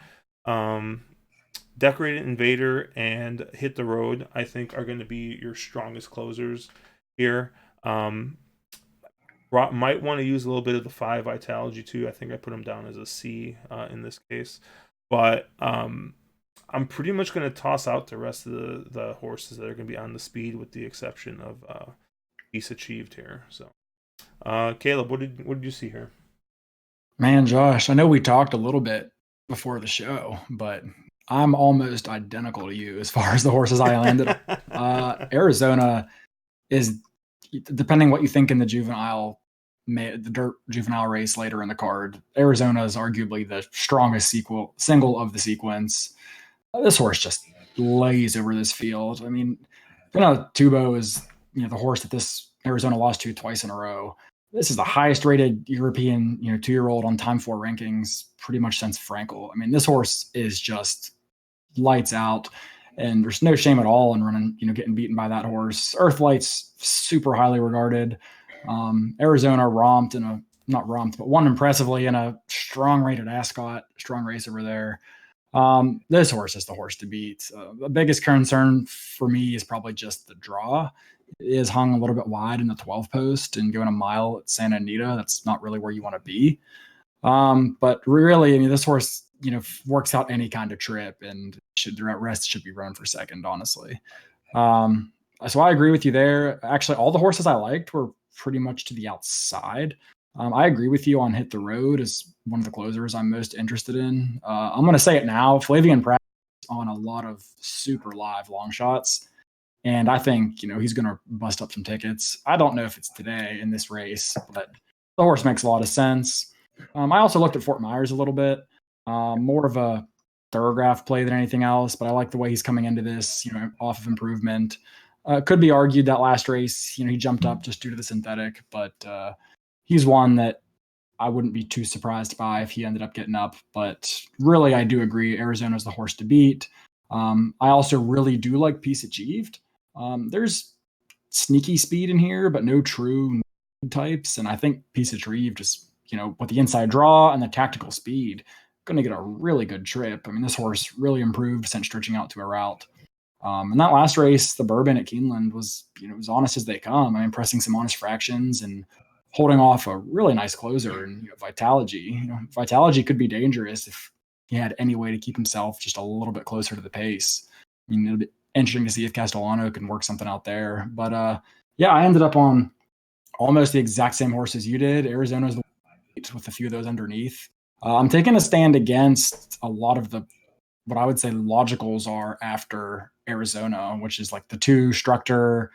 Decorated Invader and Hit the Road, I think, are going to be your strongest closers here. Might want to use a little bit of the 5 Vitalogy too. I think I put them down as a C in this case. But I'm pretty much going to toss out the rest of the horses that are going to be on the speed, with the exception of Peace Achieved here. So, Caleb, what did you see here? Man, Josh, I know we talked a little bit before the show, but I'm almost identical to you as far as the horses I landed on. Arizona is, depending what you think in the dirt juvenile race later in the card, Arizona is arguably the strongest single of the sequence. This horse just lays over this field. I mean, Tubo is the horse that this Arizona lost to twice in a row. This is the highest rated European 2-year-old on Time 4 rankings pretty much since Frankel. I mean, this horse is just lights out, and there's no shame at all in running, getting beaten by that horse. Earthlight's super highly regarded. Arizona won impressively in a strong rated Ascot, strong race over there. This horse is the horse to beat. The biggest concern for me is probably just the draw. It is hung a little bit wide in the 12 post, and going a mile at Santa Anita, that's not really where you want to be. But really, I mean, this horse, works out any kind of trip, and should be run for second, honestly. So I agree with you there. Actually, all the horses I liked were pretty much to the outside. I agree with you on Hit the Road as one of the closers I'm most interested in. I'm going to say it now. Flavian Pratt on a lot of super live long shots, And I think, he's going to bust up some tickets. I don't know if it's today in this race, but the horse makes a lot of sense. I also looked at Fort Myers a little bit, more of a thoroughgraph play than anything else, but I like the way he's coming into this, off of improvement. Could be argued that last race, he jumped up just due to the synthetic, but he's one that I wouldn't be too surprised by if he ended up getting up. But really, I do agree Arizona's the horse to beat. I also really do like Peace Achieved. There's sneaky speed in here, but no true types. And I think Peace Achieved just, with the inside draw and the tactical speed, going to get a really good trip. I mean, this horse really improved since stretching out to a route. And that last race, the Bourbon at Keeneland was, as honest as they come. I mean, pressing some honest fractions and holding off a really nice closer and Vitalogy. Vitalogy could be dangerous if he had any way to keep himself just a little bit closer to the pace. I mean, it'll be interesting to see if Castellano can work something out there. But I ended up on almost the exact same horse as you did. Arizona's the with a few of those underneath. I'm taking a stand against a lot of what I would say logicals are after Arizona, which is like the 2 Structor,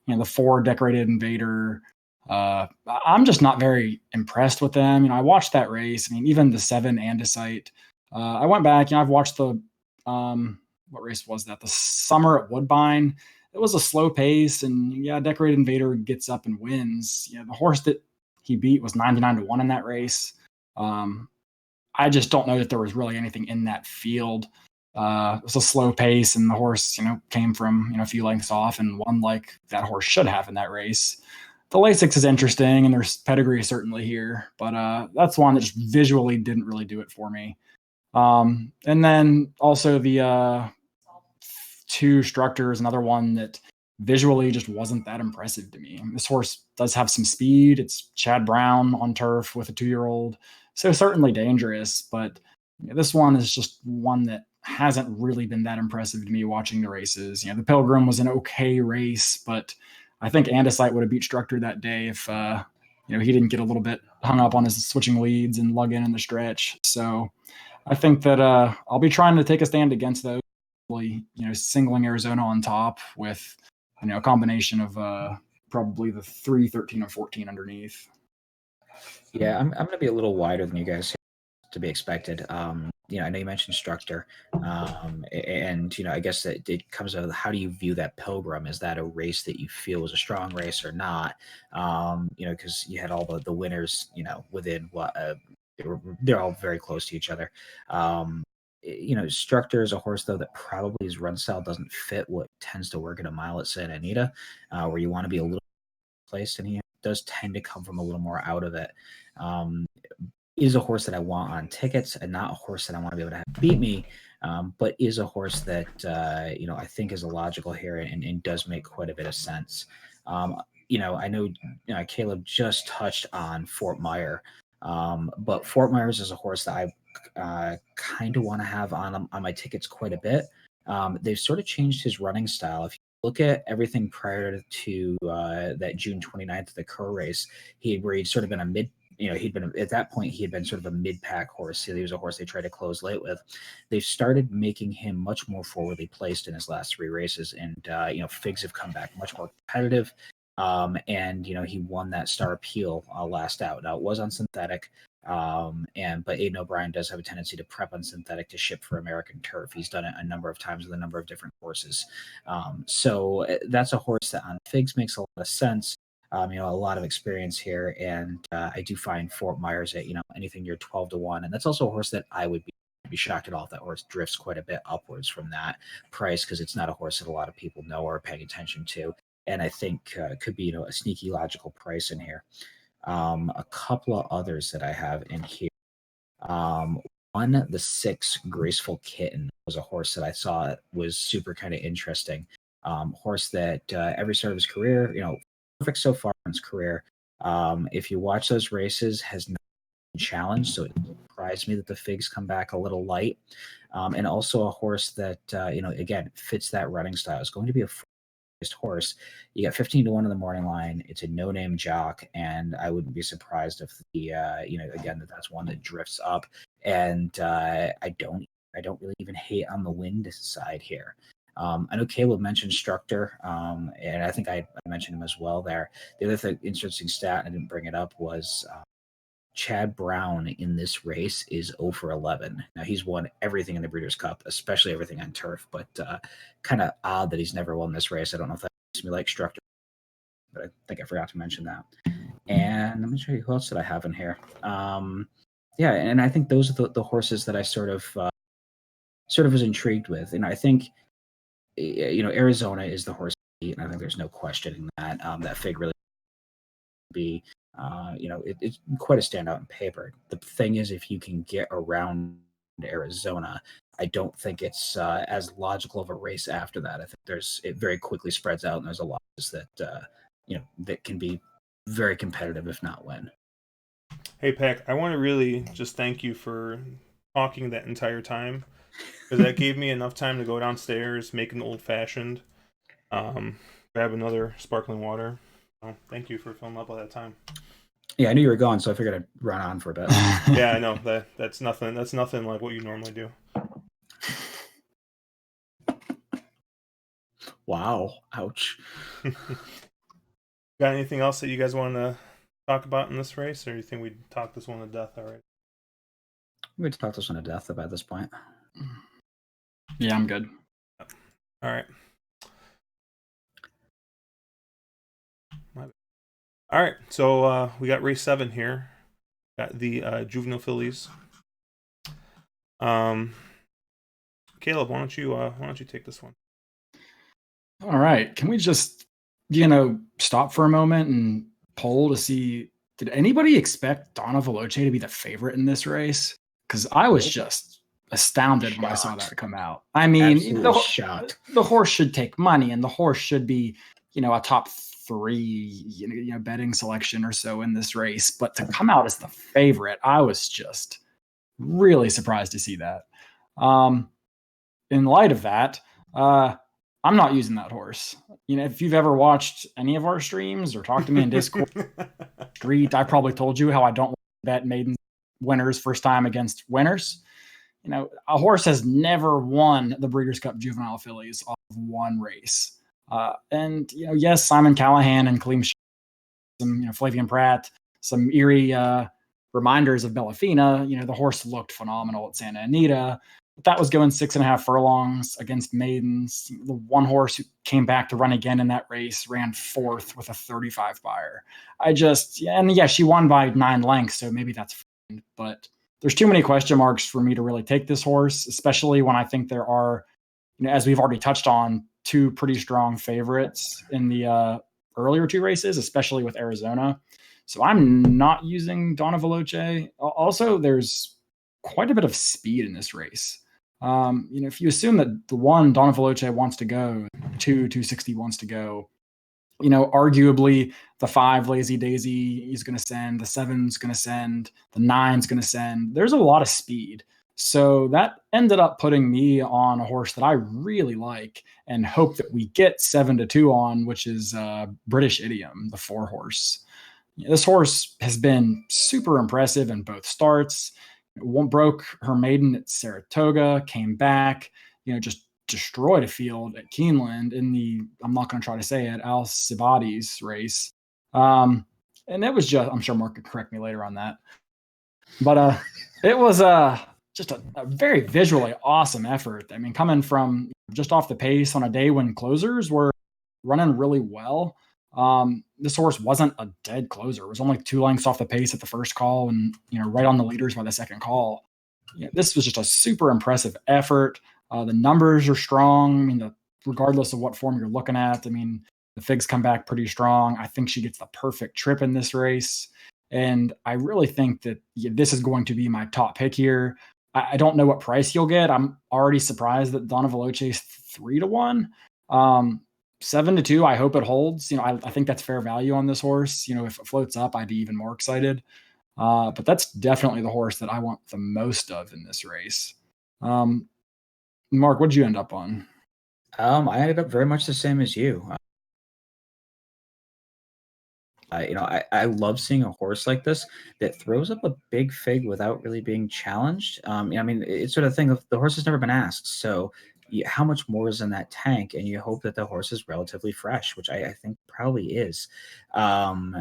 the 4 Decorated Invader. I'm just not very impressed with them. I watched that race. I mean, even the 7 Andesite. I went back, I've watched the what race was that? The Summer at Woodbine. It was a slow pace, and Decorated Invader gets up and wins. The horse that he beat was 99-1 in that race. I just don't know that there was really anything in that field. It was a slow pace, and the horse, came from a few lengths off and won like that horse should have in that race. The Lasix is interesting, and there's pedigree certainly here, but that's one that just visually didn't really do it for me. And then also the 2 Structor is another one that visually just wasn't that impressive to me. This horse does have some speed. It's Chad Brown on turf with a 2-year-old, so certainly dangerous. But this one is just one that hasn't really been that impressive to me watching the races. The Pilgrim was an okay race, but I think Andesite would have beat Structor that day if he didn't get a little bit hung up on his switching leads and lug in the stretch. So I think that I'll be trying to take a stand against those. Singling Arizona on top with a combination of probably the 3, 13, and 14 underneath. Yeah, I'm going to be a little wider than you guys here, to be expected. I know you mentioned Structor, and I guess that it comes out of how do you view that Pilgrim? Is that a race that you feel was a strong race or not? Because you had all the winners, within what they're all very close to each other. Structor is a horse though that probably his run style doesn't fit what tends to work at a mile at Santa Anita, where you want to be a little placed, and he does tend to come from a little more out of it. Is a horse that I want on tickets and not a horse that I want to be able to have beat me, but is a horse that I think is illogical here and does make quite a bit of sense. I know Caleb just touched on Fort Myers, but Fort Myers is a horse that I kind of want to have on my tickets quite a bit. They've sort of changed his running style. If you look at everything prior to that June 29th, the Kerr race, he'd sort of been a mid. He'd been at that point, he had been sort of a mid-pack horse. He was a horse they tried to close late with. They've started making him much more forwardly placed in his last 3 races, and Figs have come back much more competitive. And he won that Star Appeal last out. Now it was on synthetic, but Aiden O'Brien does have a tendency to prep on synthetic to ship for American turf. He's done it a number of times with a number of different horses. So that's a horse that on Figs makes a lot of sense. A lot of experience here, and I do find Fort Myers at anything near 12-1, and that's also a horse that I would be shocked at all if that horse drifts quite a bit upwards from that price, because it's not a horse that a lot of people know or are paying attention to, and I think could be a sneaky logical price in here. A couple of others that I have in here. One, the 6 Graceful Kitten was a horse that I saw was super kind of interesting. Horse that every start of his career, perfect so far in his career. If you watch those races, has not been challenged, so it surprised me that the Figs come back a little light. And also a horse that again fits that running style. It's going to be a horse. You got 15-1 in the morning line. It's a no-name jock, and I wouldn't be surprised if the again that's one that drifts up. And I don't really even hate on the wind side here. I know Caleb mentioned Structor, and I think I mentioned him as well there. The other interesting stat, I didn't bring it up, was Chad Brown in this race is 0 for 11. Now, he's won everything in the Breeders' Cup, especially everything on turf, but kind of odd that he's never won this race. I don't know if that makes me like Structor, but I think I forgot to mention that. And let me show you who else did I have in here. Yeah, and I think those are the horses that I sort of was intrigued with. And I think, Arizona is the horse, and I think there's no questioning that. That fig really be, it's quite a standout in paper. The thing is, if you can get around Arizona, I don't think it's as logical of a race after that. I think it very quickly spreads out, and there's a lot that that can be very competitive, if not win. Hey, Peck, I want to really just thank you for talking that entire time, because that gave me enough time to go downstairs, make an old-fashioned, grab another sparkling water. So thank you for filling up all that time. Yeah, I knew you were gone, so I figured I'd run on for a bit. Yeah, I know. That's nothing like what you normally do. Wow. Ouch. Got anything else that you guys want to talk about in this race, or you think we talked this one to death already? We talked this one to death by this point. Yeah, I'm good. All right. All right, so we got race 7 here. Got the Juvenile fillies. Caleb, why don't you take this one? All right, can we just stop for a moment and poll to see, did anybody expect Donna Veloce to be the favorite in this race? Because I was just astounded when I saw that come out. I mean, shocked. The horse should take money, and the horse should be, a top 3, betting selection or so in this race. But to come out as the favorite, I was just really surprised to see that. In light of that, I'm not using that horse. If you've ever watched any of our streams or talked to me in Discord, Street, I probably told you how I don't bet maiden winners first time against winners. A horse has never won the Breeders' Cup Juvenile fillies off of one race. And yes, Simon Callahan and Kaleem, some Flavian Pratt, some eerie reminders of Bellafina. The horse looked phenomenal at Santa Anita. But that was going 6.5 furlongs against maidens. The one horse who came back to run again in that race ran 4th with a 35 buyer. She won by 9 lengths, so maybe that's fine. But there's too many question marks for me to really take this horse, especially when I think there are, as we've already touched on, 2 pretty strong favorites in the earlier 2 races, especially with Arizona. So I'm not using Donna Veloce. Also, there's quite a bit of speed in this race. If you assume that the 1 Donna Veloce wants to go, 260 wants to go, arguably the 5 Lazy Daisy is going to send, the 7's going to send, the 9's going to send. There's a lot of speed. So that ended up putting me on a horse that I really like and hope that we get 7-2 on, which is British Idiom, the 4 horse. This horse has been super impressive in both starts. Broke her maiden at Saratoga, came back, just destroyed a field at Keeneland in the, I'm not going to try to say it, Al Cibades race. And it was just, I'm sure Mark could correct me later on that. But it was just a very visually awesome effort. I mean, coming from just off the pace on a day when closers were running really well. This horse wasn't a dead closer. It was only 2 lengths off the pace at the first call and, right on the leaders by the second call. This was just a super impressive effort. The numbers are strong. I mean, regardless of what form you're looking at, I mean, the figs come back pretty strong. I think she gets the perfect trip in this race. And I really think that this is going to be my top pick here. I don't know what price you'll get. I'm already surprised that Donna Veloce is 3-1. 7-2, I hope it holds. I think that's fair value on this horse. If it floats up, I'd be even more excited. But that's definitely the horse that I want the most of in this race. Mark, what did you end up on? I ended up very much the same as you. I love seeing a horse like this that throws up a big fig without really being challenged. I mean, it's sort of thing of the horse has never been asked. So how much more is in that tank, and you hope that the horse is relatively fresh, which I think probably is. Um,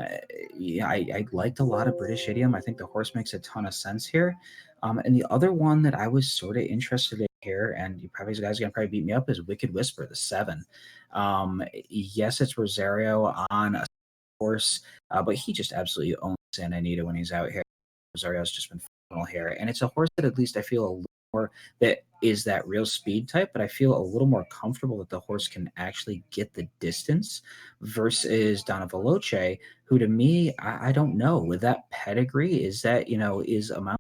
yeah, I liked a lot of British Idiom. I think the horse makes a ton of sense here. And the other one that I was sort of interested in here, and you guys are gonna probably beat me up, is Wicked Whisper, the 7. Yes, it's Rosario on a horse, but he just absolutely owns Santa Anita when he's out here. Rosario's just been phenomenal here, and it's a horse that at least I feel a little more that is that real speed type, but I feel a little more comfortable that the horse can actually get the distance versus Donna Veloce, who to me, I don't know, with that pedigree, is that, is a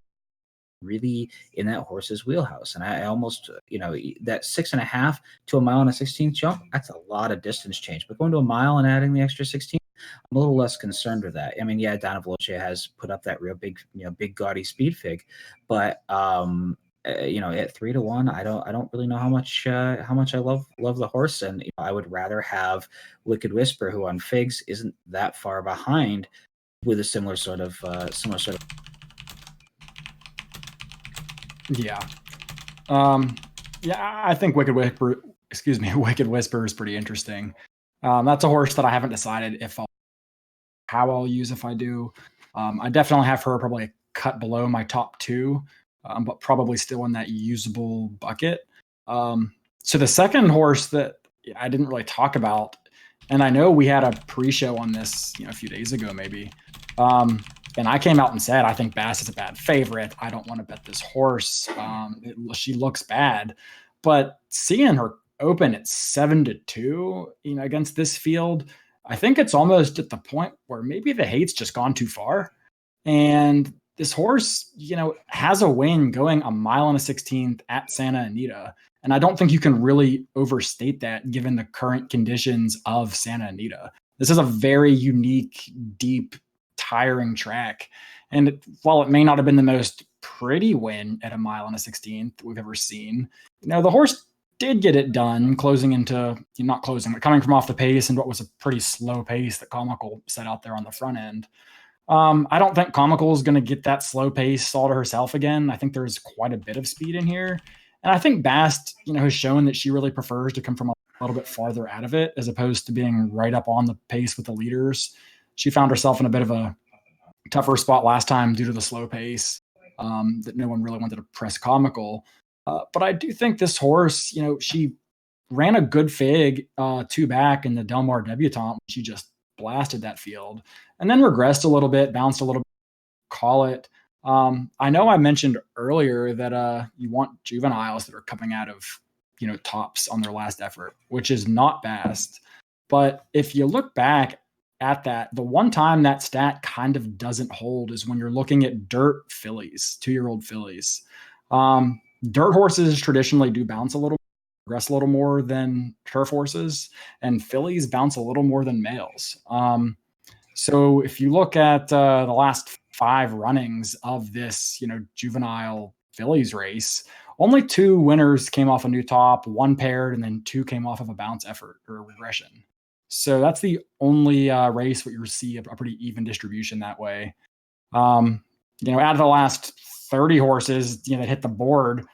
really in that horse's wheelhouse. And I almost, that 6.5 to a mile and a 16th jump, that's a lot of distance change. But going to a mile and adding the extra 16, I'm a little less concerned with that. I mean, yeah, Donna Veloce has put up that real big, big gaudy speed fig, but at 3-1, I don't really know how much I love the horse, and I would rather have Wicked Whisper, who on figs isn't that far behind, with a similar sort of. Yeah. Yeah, I think Wicked Whisper is pretty interesting. That's a horse that I haven't decided how I'll use if I do. I definitely have her probably a cut below my top 2, but probably still in that usable bucket. So the second horse that I didn't really talk about, and I know we had a pre-show on this, a few days ago maybe. And I came out and said, I think Bass is a bad favorite. I don't want to bet this horse. She looks bad. But seeing her open at 7-2, against this field, I think it's almost at the point where maybe the hate's just gone too far. And this horse, has a win going a mile and a 16th at Santa Anita. And I don't think you can really overstate that given the current conditions of Santa Anita. This is a very unique, deep, tiring track. And while it may not have been the most pretty win at a mile and a 16th we've ever seen, the horse did get it done, not closing, but coming from off the pace and what was a pretty slow pace that Comical set out there on the front end. I don't think Comical is going to get that slow pace all to herself again. I think there's quite a bit of speed in here. And I think Bast, has shown that she really prefers to come from a little bit farther out of it as opposed to being right up on the pace with the leaders. She found herself in a bit of a tougher spot last time due to the slow pace that no one really wanted to press Comical. But I do think this horse, she ran a good fig 2 back in the Del Mar debutante. She just blasted that field and then regressed a little bit, bounced a little bit, call it. I know I mentioned earlier that you want juveniles that are coming out of, tops on their last effort, which is not Bast. But if you look back at that, the one time that stat kind of doesn't hold is when you're looking at dirt fillies, 2-year-old fillies. Dirt horses traditionally do bounce a little, progress a little more than turf horses, and fillies bounce a little more than males. So if you look at the last 5 runnings of this, juvenile fillies race, only 2 winners came off a new top, 1 paired, and then 2 came off of a bounce effort or regression. So that's the only race where you see a pretty even distribution that way. Out of the last 30 horses, that hit the board,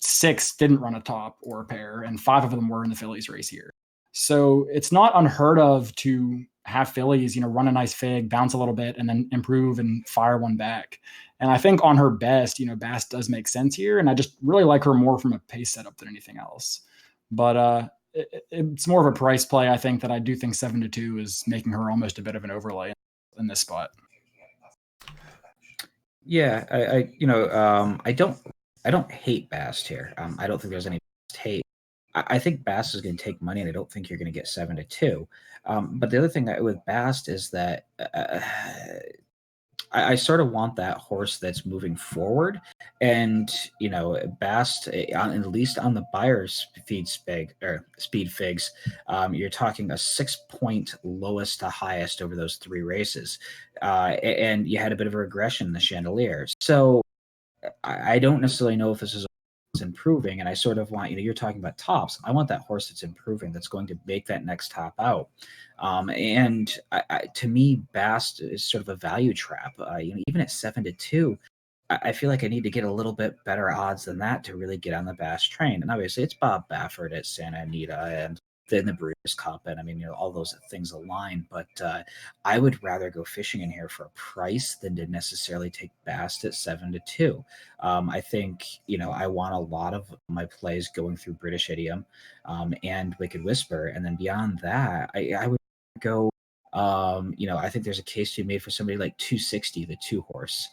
6 didn't run a top or a pair, and 5 of them were in the fillies race here. So it's not unheard of to have fillies, run a nice fig, bounce a little bit, and then improve and fire one back. And I think on her best, Bast does make sense here, and I just really like her more from a pace setup than anything else. But it's more of a price play, I think, that I do think 7-2 is making her almost a bit of an overlay in this spot. Yeah, I don't hate Bast here. I don't think there's any hate. I think Bast is going to take money, and I don't think you're going to get 7-2. But the other thing with Bast is that I sort of want that horse that's moving forward, and Bast, at least on the buyer's speed figs, you're talking a 6-point lowest to highest over those 3 races, and you had a bit of a regression in the Chandelier. So I don't necessarily know if this is improving, and I sort of want, you're talking about tops. I want that horse that's improving, that's going to make that next top out. To me, Bast is sort of a value trap. Even at 7-2, I feel like I need to get a little bit better odds than that to really get on the Bass train. And obviously, it's Bob Baffert at Santa Anita and then the Breeders' Cup, and I mean, all those things align. But I would rather go fishing in here for a price than to necessarily take Bass at 7-2. I think I want a lot of my plays going through British Idiom and Wicked Whisper, and then beyond that, I would go. I think there's a case to be made for somebody like 260, the two horse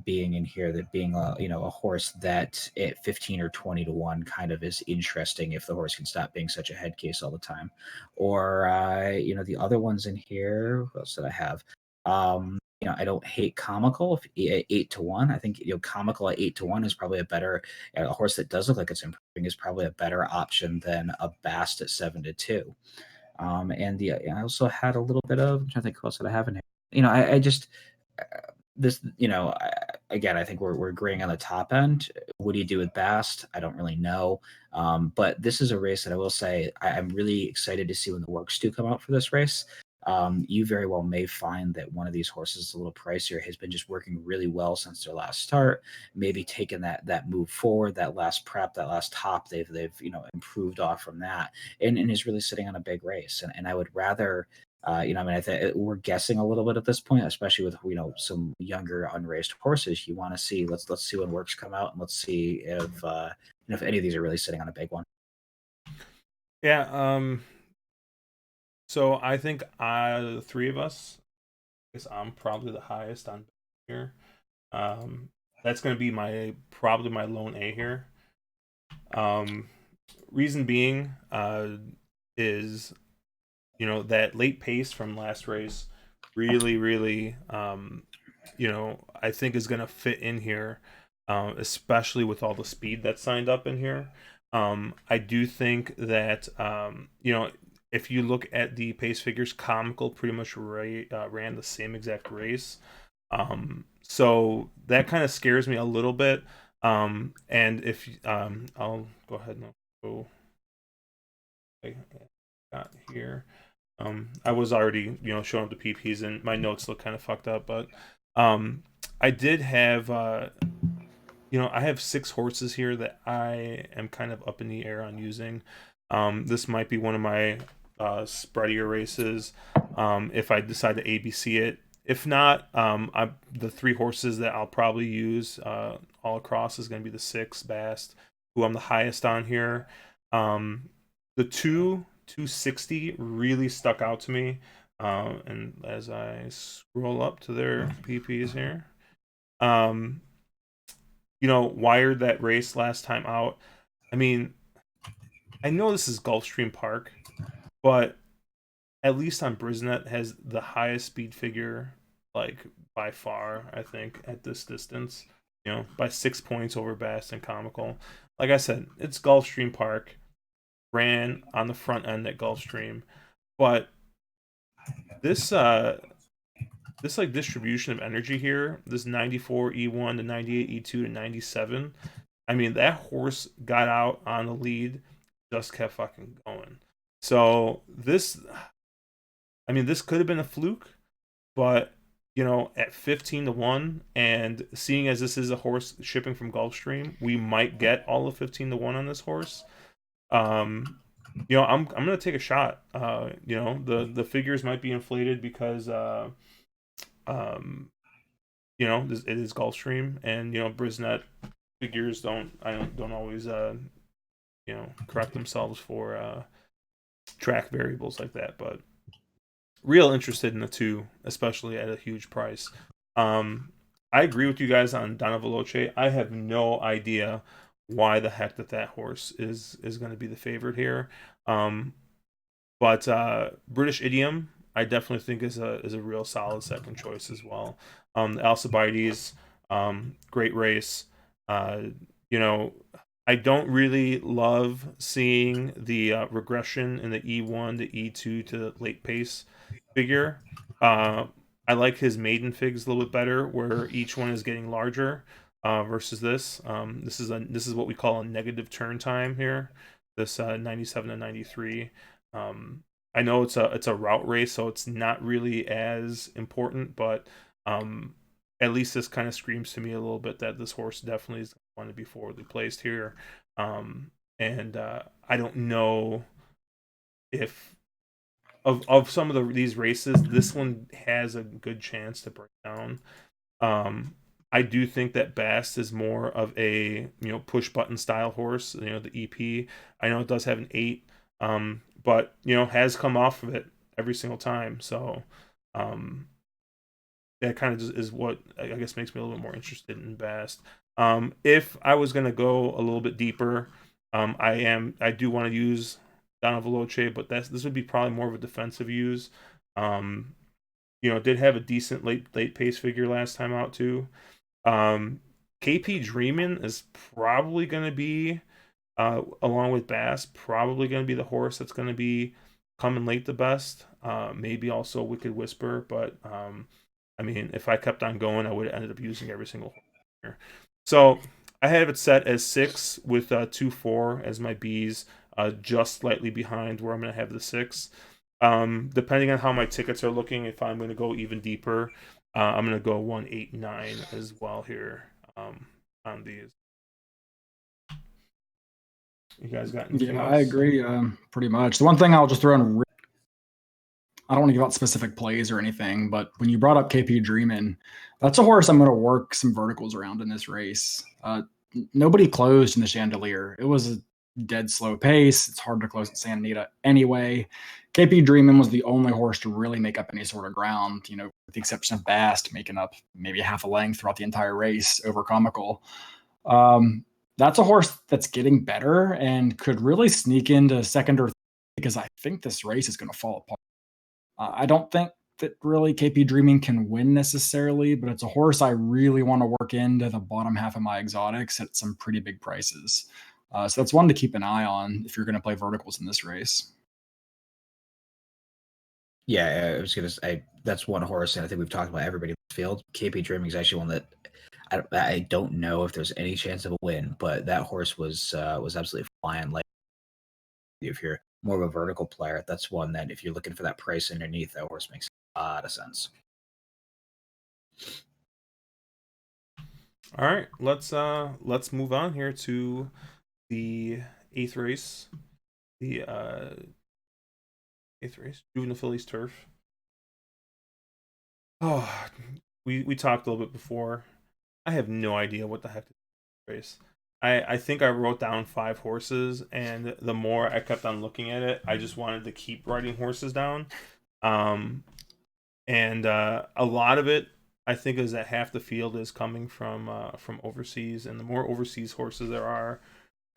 being in here, that being a horse that at 15 or 20-1 kind of is interesting if the horse can stop being such a head case all the time. Or the other ones in here, what else did I have? I don't hate Comical at 8-1. I think Comical at 8-1 is probably a horse that does look like it's improving is probably a better option than a Bast at 7-2. I also had a little bit of, I'm trying to think what else did I have in here. I just this, again, I think we're agreeing on the top end. What do you do with Bast? I don't really know. But this is a race that I will say I'm really excited to see when the works do come out for this race. You very well may find that one of these horses is a little pricier, has been just working really well since their last start, maybe taken that move forward, that last prep, that last top, they've improved off from that, and is really sitting on a big race. And I would rather I think we're guessing a little bit at this point, especially with some younger unraced horses. You want to see let's see when works come out, and let's see if any of these are really sitting on a big one. Yeah. So I think the three of us, I guess I'm probably the highest on here. That's going to be probably my lone A here. Reason being is that late pace from last race really, really, I think is going to fit in here, especially with all the speed that's signed up in here. I do think that, if you look at the pace figures, Comical pretty much ran the same exact race. So that kind of scares me a little bit. And if I'll go ahead and go got here. I was already, showing up the PPs, and my notes look kind of fucked up, but I did have, I have 6 horses here that I am kind of up in the air on using. This might be one of my spreadier races if I decide to ABC it. If not, the 3 horses that I'll probably use all across is going to be the 6 Bast, who I'm the highest on here. The 260 really stuck out to me. And as I scroll up to their PPs here, wired that race last time out. I mean, I know this is Gulfstream Park, but at least on Brisnet has the highest speed figure, like by far, I think, at this distance, by 6 points over Bast and Comical. Like I said, it's Gulfstream Park, ran on the front end at Gulfstream, but this like distribution of energy here, this 94 E1 to 98 E2 to 97, I mean, that horse got out on the lead, just kept fucking going. So this could have been a fluke, but at 15-1, and seeing as this is a horse shipping from Gulfstream, we might get all of 15-1 on this horse. I'm gonna take a shot. The figures might be inflated because it is Gulfstream, and Brisnet figures don't always correct themselves for track variables like that. But real interested in the 2, especially at a huge price. I agree with you guys on Donna Veloce. I have no idea why the heck that horse is going to be the favorite here. But British Idiom, I definitely think is a real solid second choice as well. Alcibiades, great race. I don't really love seeing the regression in the E1 to E2 to late pace figure. I like his maiden figs a little bit better, where each one is getting larger versus this. This is what we call a negative turn time here. This 97 to 93. I know it's a route race, so it's not really as important, but at least this kind of screams to me a little bit that this horse definitely is going to be forwardly placed here. And I don't know if of some of these races, this one has a good chance to break down. I do think that Bast is more of a push button style horse. The EP. I know it does have an 8, but has come off of it every single time. So that kind of just is what I guess makes me a little bit more interested in Bast. If I was gonna go a little bit deeper, I do want to use Donna Veloce, but this would be probably more of a defensive use. Did have a decent late pace figure last time out too. KP Dreamin' is probably going to be, along with Bass, probably going to be the horse that's going to be coming late the best. Maybe also Wicked Whisper, but I mean, if I kept on going, I would have ended up using every single horse here. So I have it set as 6 with 2-4 as my Bs, just slightly behind where I'm going to have the 6. Depending on how my tickets are looking, if I'm going to go even deeper, I'm going to go 1, 8, 9 as well here on these. You guys got anything else? I agree pretty much. The one thing I'll just throw in, I don't want to give out specific plays or anything, but when you brought up KP Dreamin', that's a horse I'm going to work some verticals around in this race. Nobody closed in the Chandelier. It was a dead slow pace. It's hard to close at Santa Anita anyway. KP Dreamin' was the only horse to really make up any sort of ground, with the exception of Bast making up maybe half a length throughout the entire race over Comical. That's a horse that's getting better and could really sneak into second or third, because I think this race is going to fall apart. I don't think that really KP Dreamin' can win necessarily, but it's a horse I really want to work into the bottom half of my exotics at some pretty big prices. So that's one to keep an eye on if you're going to play verticals in this race. Yeah, I was gonna say that's one horse, and I think we've talked about everybody in the field. KP Dreaming is actually one that I don't know if there's any chance of a win, but that horse was absolutely flying. Like, if you're more of a vertical player, that's one that if you're looking for that price underneath, that horse makes a lot of sense. All right, let's move on here to the 8th race. The 8th race, Juvenile Phillies Turf. Oh, we talked a little bit before. I have no idea what the heck to do race. I think I wrote down 5 horses, and the more I kept on looking at it, I just wanted to keep writing horses down. And a lot of it, I think, is that half the field is coming from overseas, and the more overseas horses there are,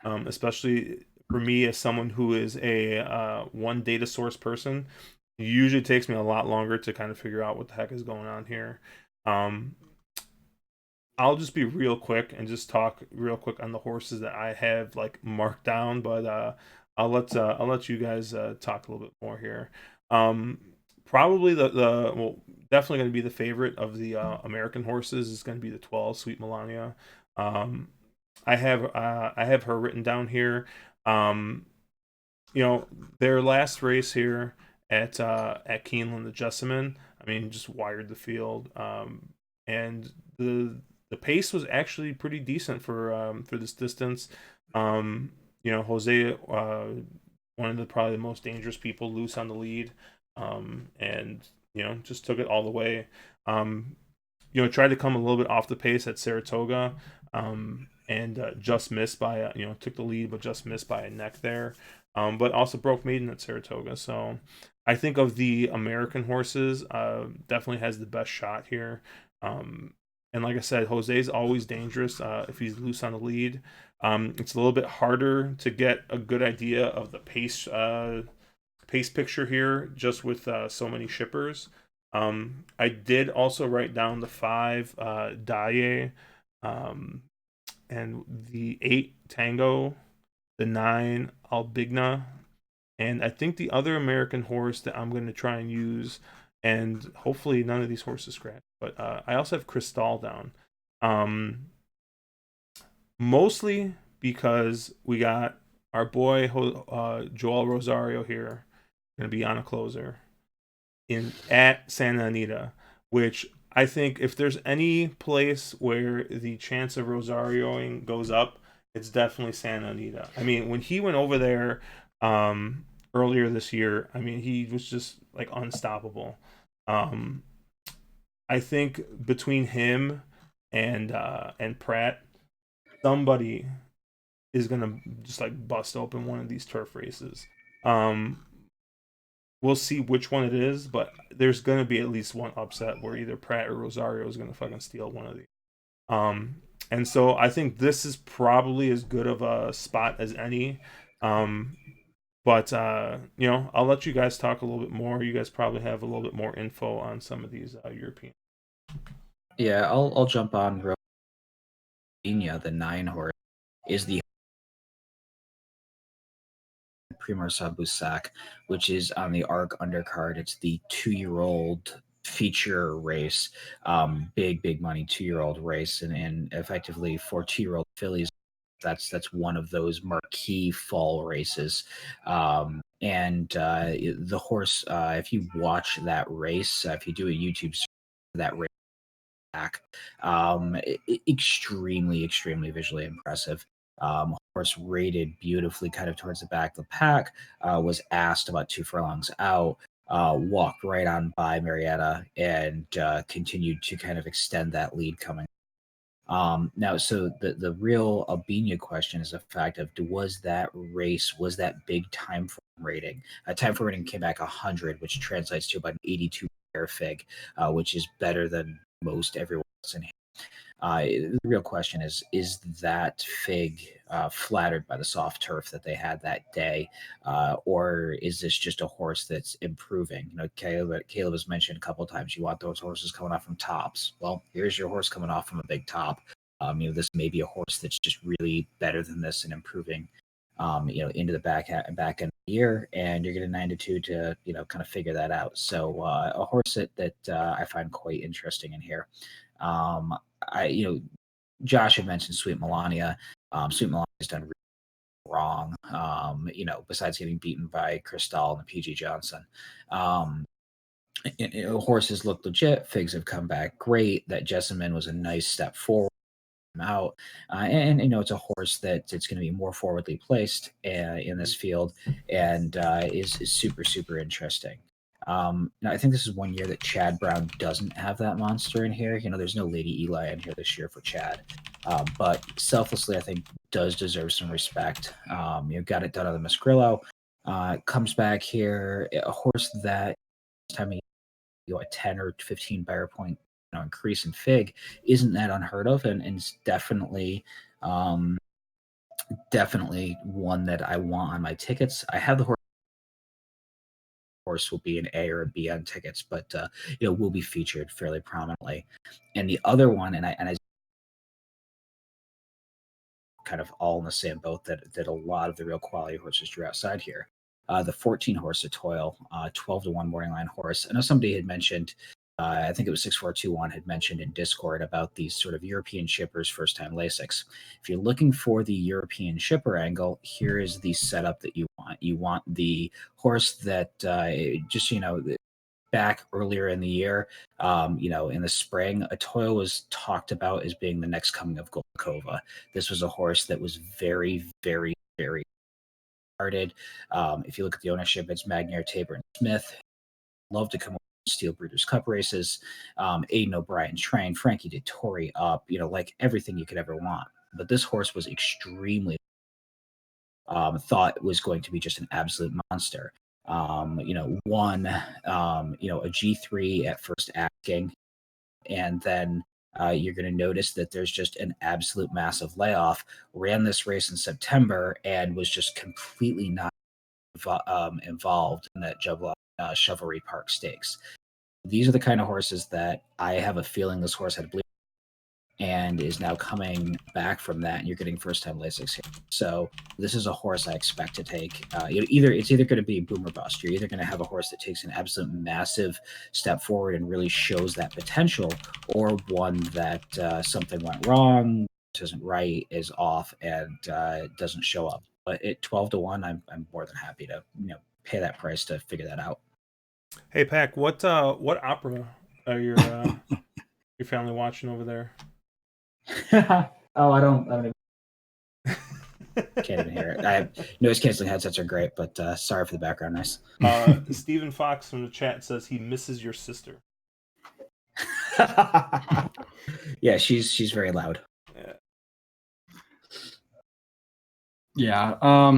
especially for me as someone who is a one data source person, it usually takes me a lot longer to kind of figure out what the heck is going on here. I'll just be real quick and just talk real quick on the horses that I have like marked down, but I'll let you guys talk a little bit more here. Probably well, definitely going to be the favorite of the American horses is going to be the 12 Sweet Melania. I have her written down here. Their last race here at Keeneland, the Jessamine, I mean, just wired the field. And the pace was actually pretty decent for this distance. Jose, one of the probably the most dangerous people, loose on the lead, and just took it all the way. Tried to come a little bit off the pace at Saratoga, and just missed by took the lead, but just missed by a neck there. But also broke maiden at Saratoga. So I think of the American horses, definitely has the best shot here. And like I said, Jose's always dangerous if he's loose on the lead. It's a little bit harder to get a good idea of the pace picture here, just with so many shippers. I did also write down the 5 Daye, and the 8 Tango, the 9 Albigna, and I think the other American horse that I'm going to try and use, and hopefully none of these horses scratch, but I also have Cristal down. Mostly because we got our boy Joel Rosario here, going to be on a closer at Santa Anita, which I think if there's any place where the chance of Rosarioing goes up, it's definitely Santa Anita. I mean, when he went over there earlier this year, I mean, he was just like unstoppable. Um, I think between him and Pratt, somebody is gonna just like bust open one of these turf races. Um, we'll see which one it is, but there's gonna be at least one upset where either Pratt or Rosario is gonna fucking steal one of these. Um, and so I think this is probably as good of a spot as any. Um, but you know, I'll let you guys talk a little bit more. You guys probably have a little bit more info on some of these European. Yeah, I'll jump on Romania, the 9 horse, is the Primar Sabusak, which is on the ARC undercard. It's the 2-year-old feature race, big money 2-year-old race, and effectively for 2-year-old fillies, that's one of those marquee fall races. And the horse, if you watch that race, if you do a YouTube search for that race back, extremely visually impressive. Horse rated beautifully kind of towards the back of the pack, was asked about 2 furlongs out, walked right on by Marietta, and continued to kind of extend that lead coming. Now, so the real Albina question is the fact of, was that big time frame rating? Time frame rating came back 100, which translates to about an 82 pair fig, which is better than most everyone else in here. The real question is that fig flattered by the soft turf that they had that day, or is this just a horse that's improving? You know, Caleb has mentioned a couple of times, you want those horses coming off from tops. Well, here's your horse coming off from a big top. You know, this may be a horse that's just really better than this and improving. You know, into the back end of the year, and you're getting 9-2 to, you know, kind of figure that out. So a horse that I find quite interesting in here. You know, Josh had mentioned Sweet Melania. Sweet Melania's done really wrong. You know, besides getting beaten by Cristal and PG Johnson. Horses look legit. Figs have come back great. That Jessamine was a nice step forward out, and you know, it's a horse that it's going to be more forwardly placed in this field, and is super interesting. Now I think this is one year that Chad Brown doesn't have that monster in here. You know, there's no Lady Eli in here this year for Chad, but selflessly, I think does deserve some respect. You know, got it done on the Musgrillo. Comes back here, a horse that this time of year, a 10 or 15 buyer point, you know, increase in fig isn't that unheard of, and it's um, definitely one that I want on my tickets. I have the horse will be an A or a B on tickets, but you know, will be featured fairly prominently. And the other one, and I kind of all in the same boat that a lot of the real quality horses drew outside here. The 14 horse of Toil, 12-1 morning line horse. I know somebody had mentioned, I think it was 6421 had mentioned in Discord about these sort of European shippers, first time Lasix. If you're looking for the European shipper angle, here is the setup that you want. You want the horse that just, you know, back earlier in the year, you know, in the spring, Atoyo was talked about as being the next coming of Golkova. This was a horse that was very guarded. If you look at the ownership, it's Magnier, Tabor, and Smith. Love to come over Steel Breeders' Cup races. Aiden O'Brien trained, Frankie Dettori up, you know, like everything you could ever want. But this horse was extremely thought was going to be just an absolute monster. You know, won, you know, a G3 at first asking, and then you're going to notice that there's just an absolute massive layoff. Ran this race in September and was just completely not involved in that Chivalry Park Stakes. These are the kind of horses that I have a feeling this horse had and is now coming back from that, and you're getting first time Lasix here. So this is a horse I expect to take. It's either going to be boom or bust. You're either going to have a horse that takes an absolute massive step forward and really shows that potential, or one that something went wrong, isn't right, is off, and doesn't show up. But at 12-1, I'm more than happy to, you know, pay that price to figure that out. Hey Pack, what opera are your Your family watching over there? Oh, I don't even, can't even hear it. Noise canceling headsets are great, but sorry for the background noise. Stephen Fox from the chat says he misses your sister. Yeah, she's very loud. Yeah.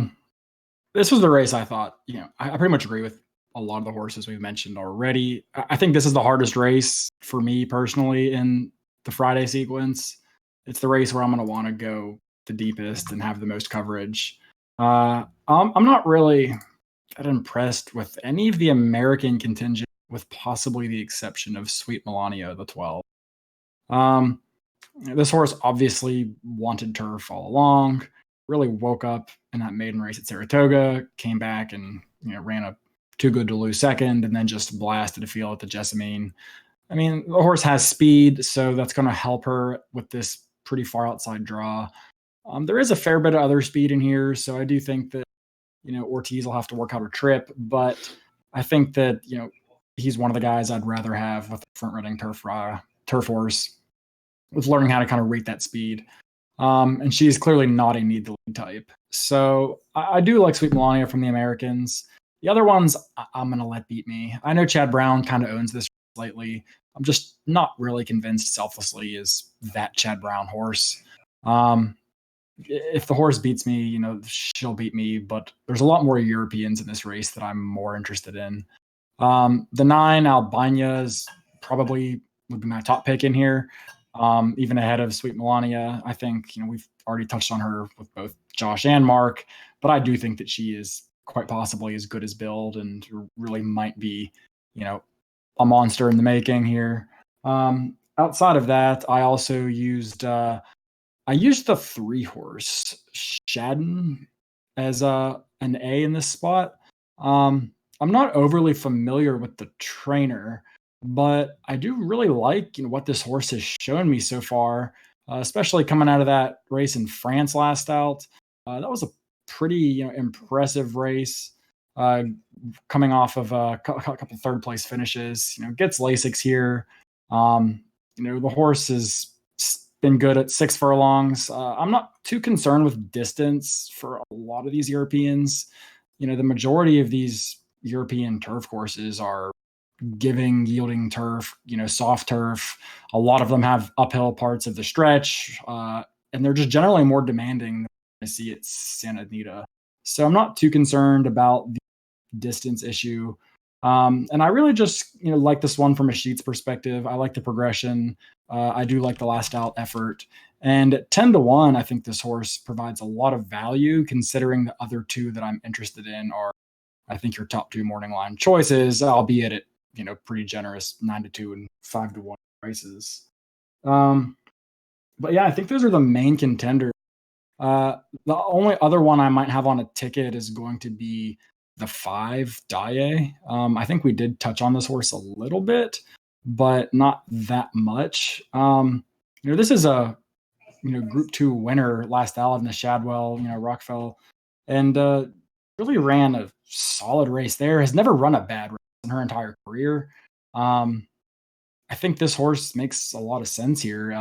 This was the race I thought, I pretty much agree with a lot of the horses we've mentioned already. I think this is the hardest race for me personally in the Friday sequence. It's the race where I'm going to want to go the deepest and have the most coverage. I'm not really that impressed with any of the American contingent, with possibly the exception of Sweet Melania, the 12. This horse obviously wanted turf all along, really woke up in that maiden race at Saratoga, came back and ran a too good to lose second, and then just blasted a field at the Jessamine. I mean, the horse has speed, so that's going to help her with this pretty far outside draw. There is a fair bit of other speed in here, so I do think that Ortiz will have to work out a trip, but I think that he's one of the guys I'd rather have with front running turf horse, with learning how to kind of rate that speed. And she's clearly not a need the lead type. So I do like Sweet Melania from the Americans. The other ones I'm going to let beat me. I know Chad Brown kind of owns this slightly. I'm just not really convinced Selflessly is that Chad Brown horse. If the horse beats me, she'll beat me, but there's a lot more Europeans in this race that I'm more interested in. The 9, Albania's probably would be my top pick in here. Even ahead of Sweet Melania. I think, we've already touched on her with both Josh and Mark, but I do think that she is quite possibly as good as billed and really might be, a monster in the making here. Outside of that, I also used the 3 horse Shadden as an A in this spot. I'm not overly familiar with the trainer, but I do really like what this horse has shown me so far, especially coming out of that race in France last out. That was a pretty impressive race, coming off of a couple third place finishes. Gets Lasix here. The horse has been good at 6 furlongs. I'm not too concerned with distance for a lot of these Europeans. The majority of these European turf courses are yielding turf, soft turf. A lot of them have uphill parts of the stretch, and they're just generally more demanding than I see at Santa Anita. So I'm not too concerned about the distance issue. And I really just, like this one from a Sheets perspective. I like the progression. I do like the last out effort. And at 10-1, I think this horse provides a lot of value, considering the other 2 that I'm interested in are, I think, your top 2 morning line choices, albeit at pretty generous 9-2 and 5-1 prices. But yeah, I think those are the main contenders. The only other one I might have on a ticket is going to be the 5 Daye. I think we did touch on this horse a little bit, but not that much. This is a Group 2 winner last out in the Shadwell, Rockfell, and really ran a solid race there. Has never run a bad race in her entire career. I think this horse makes a lot of sense here.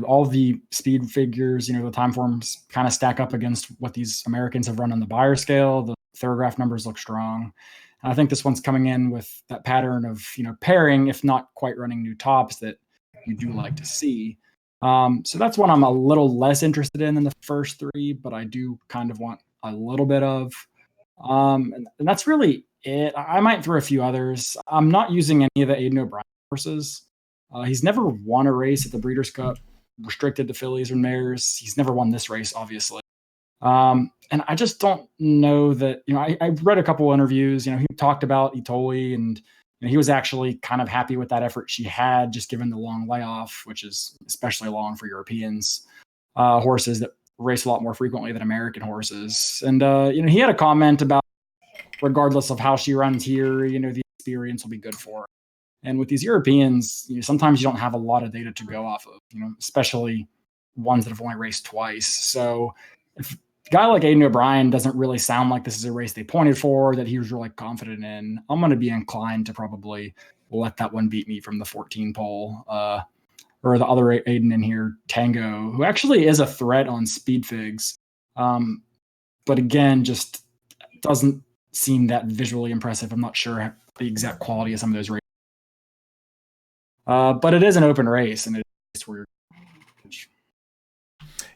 All the speed figures, the time forms kind of stack up against what these Americans have run on the Beyer scale. The Thorograph numbers look strong. And I think this one's coming in with that pattern of, pairing, if not quite running new tops that you do like to see. So that's one I'm a little less interested in than the first 3, but I do kind of want a little bit of. And that's really it. I might throw a few others. I'm not using any of the Aiden O'Brien horses. He's never won a race at the Breeders' Cup, restricted to fillies or mares. He's never won this race, obviously. And I just don't know that, I read a couple interviews, he talked about Itoli, and he was actually kind of happy with that effort she had, just given the long layoff, which is especially long for Europeans, horses that race a lot more frequently than American horses. And, he had a comment about, regardless of how she runs here, the experience will be good for her. And with these Europeans, sometimes you don't have a lot of data to go off of, especially ones that have only raced twice. So if a guy like Aiden O'Brien doesn't really sound like this is a race they pointed for, that he was really confident in, I'm going to be inclined to probably let that one beat me from the 14 pole. or the other Aiden in here, Tango, who actually is a threat on speed figs. But again, just doesn't seem that visually impressive. I'm not sure the exact quality of some of those races. But it is an open race, and it's where.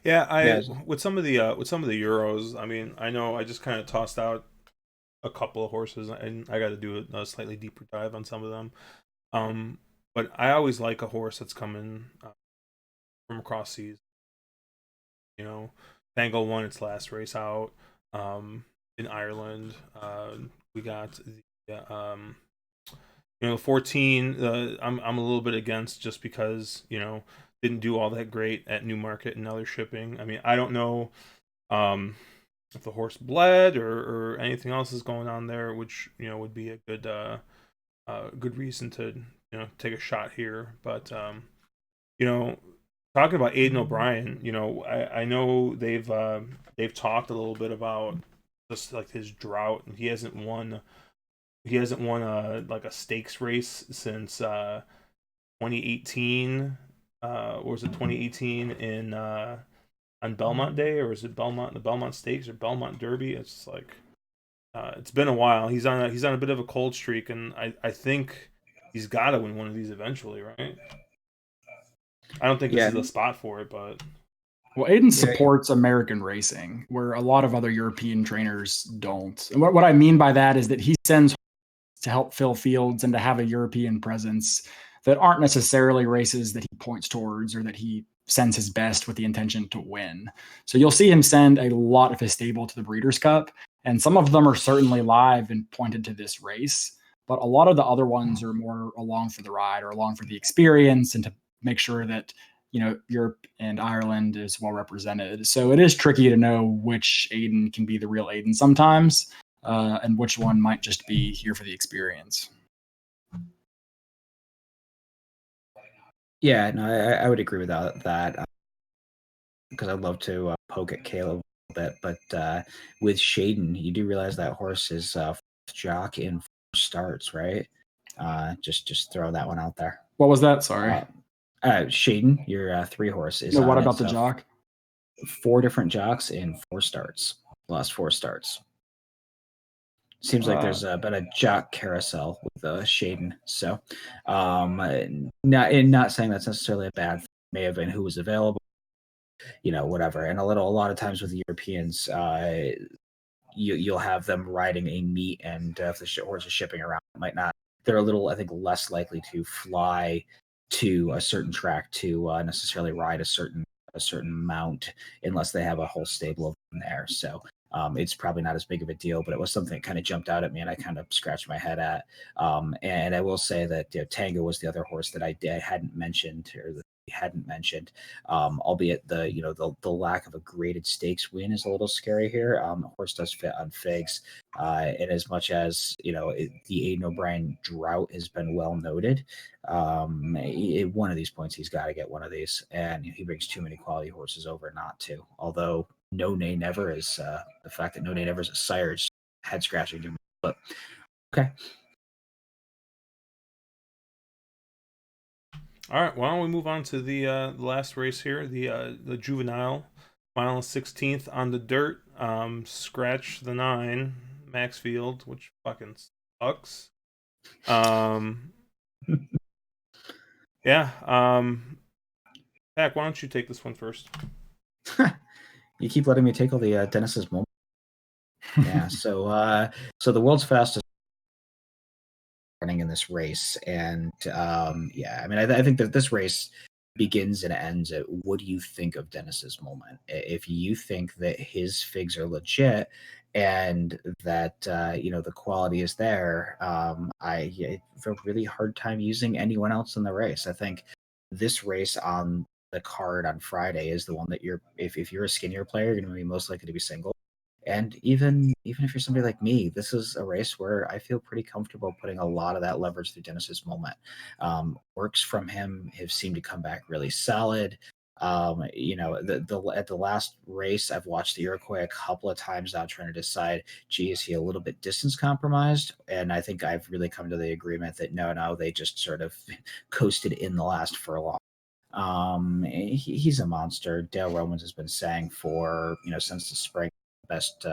Yeah, with some of the Euros, I mean, I know I just kind of tossed out a couple of horses, and I got to do a slightly deeper dive on some of them. But I always like a horse that's coming from across seas. You know, Tango won its last race out in Ireland. We got the 14. I'm a little bit against, just because didn't do all that great at Newmarket, and now they're shipping. I mean, I don't know if the horse bled or anything else is going on there, which would be a good reason to take a shot here. But talking about Aidan O'Brien, I know they've talked a little bit about just like his drought, and he hasn't won like a stakes race since 2018. Or was it 2018 in on Belmont Day, or is it the Belmont Stakes or Belmont Derby? It's like it's been a while. He's on a bit of a cold streak, and I think he's got to win one of these eventually, right? I don't think this is the spot for it, but well, Aiden supports American racing, where a lot of other European trainers don't. And what I mean by that is that he sends to help fill fields and to have a European presence that aren't necessarily races that he points towards or that he sends his best with the intention to win. So you'll see him send a lot of his stable to the Breeders' Cup, and some of them are certainly live and pointed to this race, but a lot of the other ones are more along for the ride or along for the experience and to make sure that Europe and Ireland is well represented. So it is tricky to know which Aiden can be the real Aiden sometimes, and which one might just be here for the experience. Yeah, no, I would agree with that because I'd love to poke at Caleb a little bit, but with Shaden, you do realize that horse is jock in 4 starts, right? Just throw that one out there. What was that? Sorry. Shaden, your 3 horse is. No, what about the jock? 4 different jocks in 4 starts. Last 4 starts. Seems like there's been a jock carousel with Shaden. So, not saying that's necessarily a bad thing. May have been who was available, whatever. And a lot of times with the Europeans, you'll have them riding a meet, and if the horse is shipping around, it might not. They're a little, I think, less likely to fly to a certain track to necessarily ride a certain mount unless they have a whole stable of them there. So it's probably not as big of a deal, but it was something that kind of jumped out at me and I kind of scratched my head at. And I will say that Tango was the other horse that I hadn't mentioned, or that he hadn't mentioned, albeit the lack of a graded stakes win is a little scary here. The horse does fit on figs, and as much as the Aidan O'Brien drought has been well noted, one of these points he's got to get one of these, and he brings too many quality horses over not to. Although No Nay Never is the fact that No Nay Never is a sire, just head scratching to me. But okay. All right, why don't we move on to the last race here, the Juvenile, mile 16th on the dirt. Scratch the 9, Maxfield, which fucking sucks. Yeah. Pac, why don't you take this one first? You keep letting me take all the Dennis's moment. Yeah. So the world's fastest running in this race, and I mean, I think that this race begins and ends at what do you think of Dennis's moment? If you think that his figs are legit and that the quality is there, I have a really hard time using anyone else in the race. I think this race on the card on Friday is the one that if you're a skinnier player, you're going to be most likely to be single. And even if you're somebody like me, this is a race where I feel pretty comfortable putting a lot of that leverage through Dennis's moment. Works from him have seemed to come back really solid. At the last race, I've watched the Iroquois a couple of times now, trying to decide, is he a little bit distance compromised? And I think I've really come to the agreement that no, they just sort of coasted in the last furlong. He's a monster. Dale Romans has been saying for since the spring, best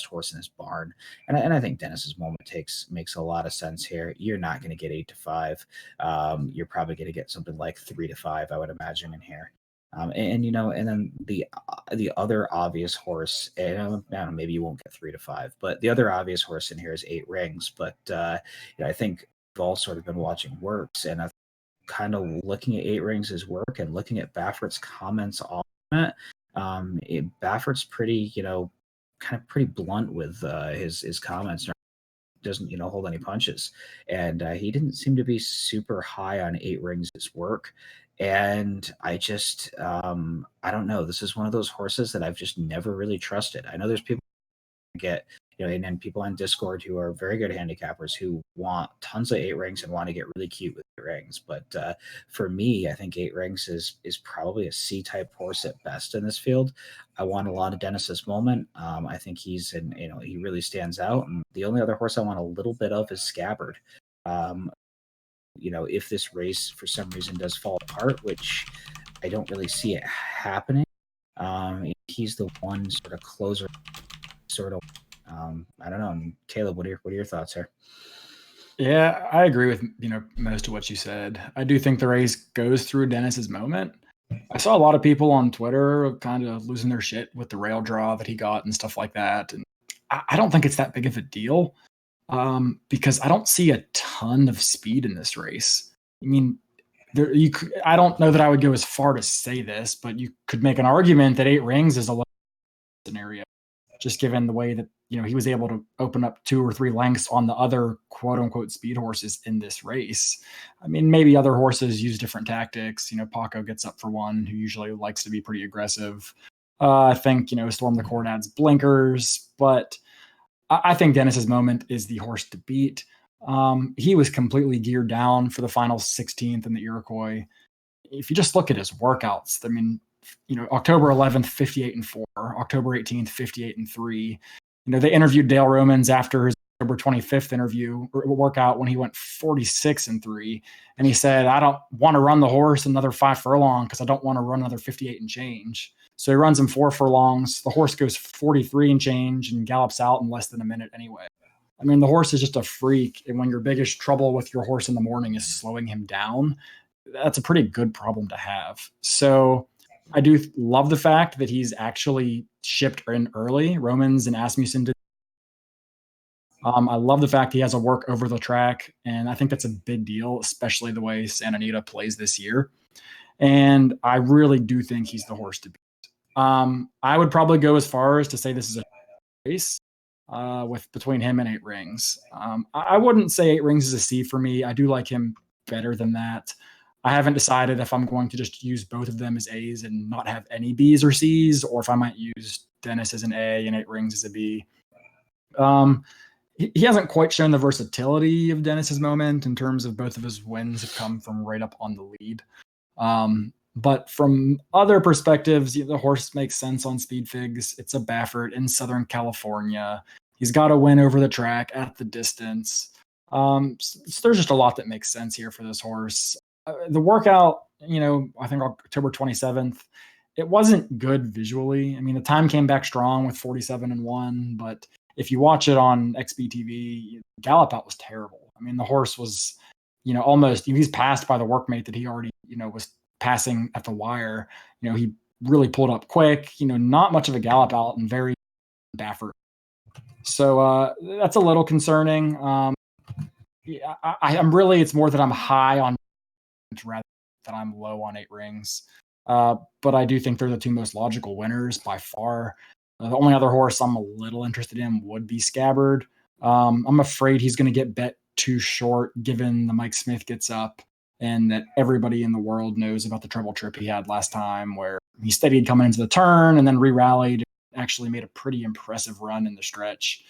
horse in his barn, and I think Dennis's moment makes a lot of sense here. You're not going to get 8-5. You're probably going to get something like 3-5, I would imagine in here. And then the other obvious horse, and I don't know, maybe you won't get 3-5, but the other obvious horse in here is 8 Rings. But I think we've all sort of been watching Works, and I kind of looking at 8 Rings' work and looking at Baffert's comments on it. Baffert's pretty, kind of pretty blunt with his comments. Doesn't hold any punches, and he didn't seem to be super high on 8 Rings' work. And I just I don't know. This is one of those horses that I've just never really trusted. I know there's people who get and then people on Discord who are very good handicappers who want tons of 8 Rings and want to get really cute with 8 Rings. But for me, I think 8 Rings is probably a C-type horse at best in this field. I want a lot of Dennis's moment. I think he really stands out. And the only other horse I want a little bit of is Scabbard. If this race for some reason does fall apart, which I don't really see it happening, he's the one sort of closer, sort of. I don't know, Caleb. What are your thoughts here? Yeah, I agree with most of what you said. I do think the race goes through Dennis's moment. I saw a lot of people on Twitter kind of losing their shit with the rail draw that he got and stuff like that, and I don't think it's that big of a deal because I don't see a ton of speed in this race. I mean, I don't know that I would go as far to say this, but you could make an argument that 8 Rings is a low scenario, just given the way that he was able to open up 2 or 3 lengths on the other quote unquote speed horses in this race. I mean, maybe other horses use different tactics. Paco gets up for one, who usually likes to be pretty aggressive. I think, Storm the Court adds blinkers, but I think Dennis's moment is the horse to beat. He was completely geared down for the final 16th in the Iroquois. If you just look at his workouts, I mean, October 11th, 58-4, October 18th, 58-3. They interviewed Dale Romans after his October 25th workout when he went 46-3. And he said, I don't want to run the horse another 5 furlong because I don't want to run another 58 and change. So he runs him 4 furlongs. The horse goes 43 and change and gallops out in less than a minute anyway. I mean, the horse is just a freak. And when your biggest trouble with your horse in the morning is slowing him down, that's a pretty good problem to have. So I do love the fact that he's actually shipped in early. Romans and Asmussen did. I love the fact he has a work over the track, and I think that's a big deal, especially the way Santa Anita plays this year. And I really do think he's the horse to beat. I would probably go as far as to say this is a race with between him and 8 Rings. I wouldn't say 8 Rings is a C for me. I do like him better than that. I haven't decided if I'm going to just use both of them as A's and not have any B's or C's, or if I might use Dennis as an A and 8 Rings as a B. He hasn't quite shown the versatility of Dennis's moment in terms of both of his wins have come from right up on the lead. But from other perspectives, the horse makes sense on speed figs. It's a Baffert in Southern California. He's got a win over the track at the distance. So there's just a lot that makes sense here for this horse. The workout, I think October 27th, it wasn't good visually. I mean, the time came back strong with 47-1, but if you watch it on XBTV, gallop out was terrible. I mean, the horse was, almost, he's passed by the workmate that he already, was passing at the wire. He really pulled up quick, not much of a gallop out and very Baffert. So that's a little concerning. I'm really, it's more that I'm high on rather than I'm low on 8 Rings. But I do think they're the 2 most logical winners by far. The only other horse I'm a little interested in would be Scabbard. I'm afraid he's going to get bet too short given the Mike Smith gets up and that everybody in the world knows about the treble trip he had last time where he steadied coming into the turn and then re-rallied, actually made a pretty impressive run in the stretch.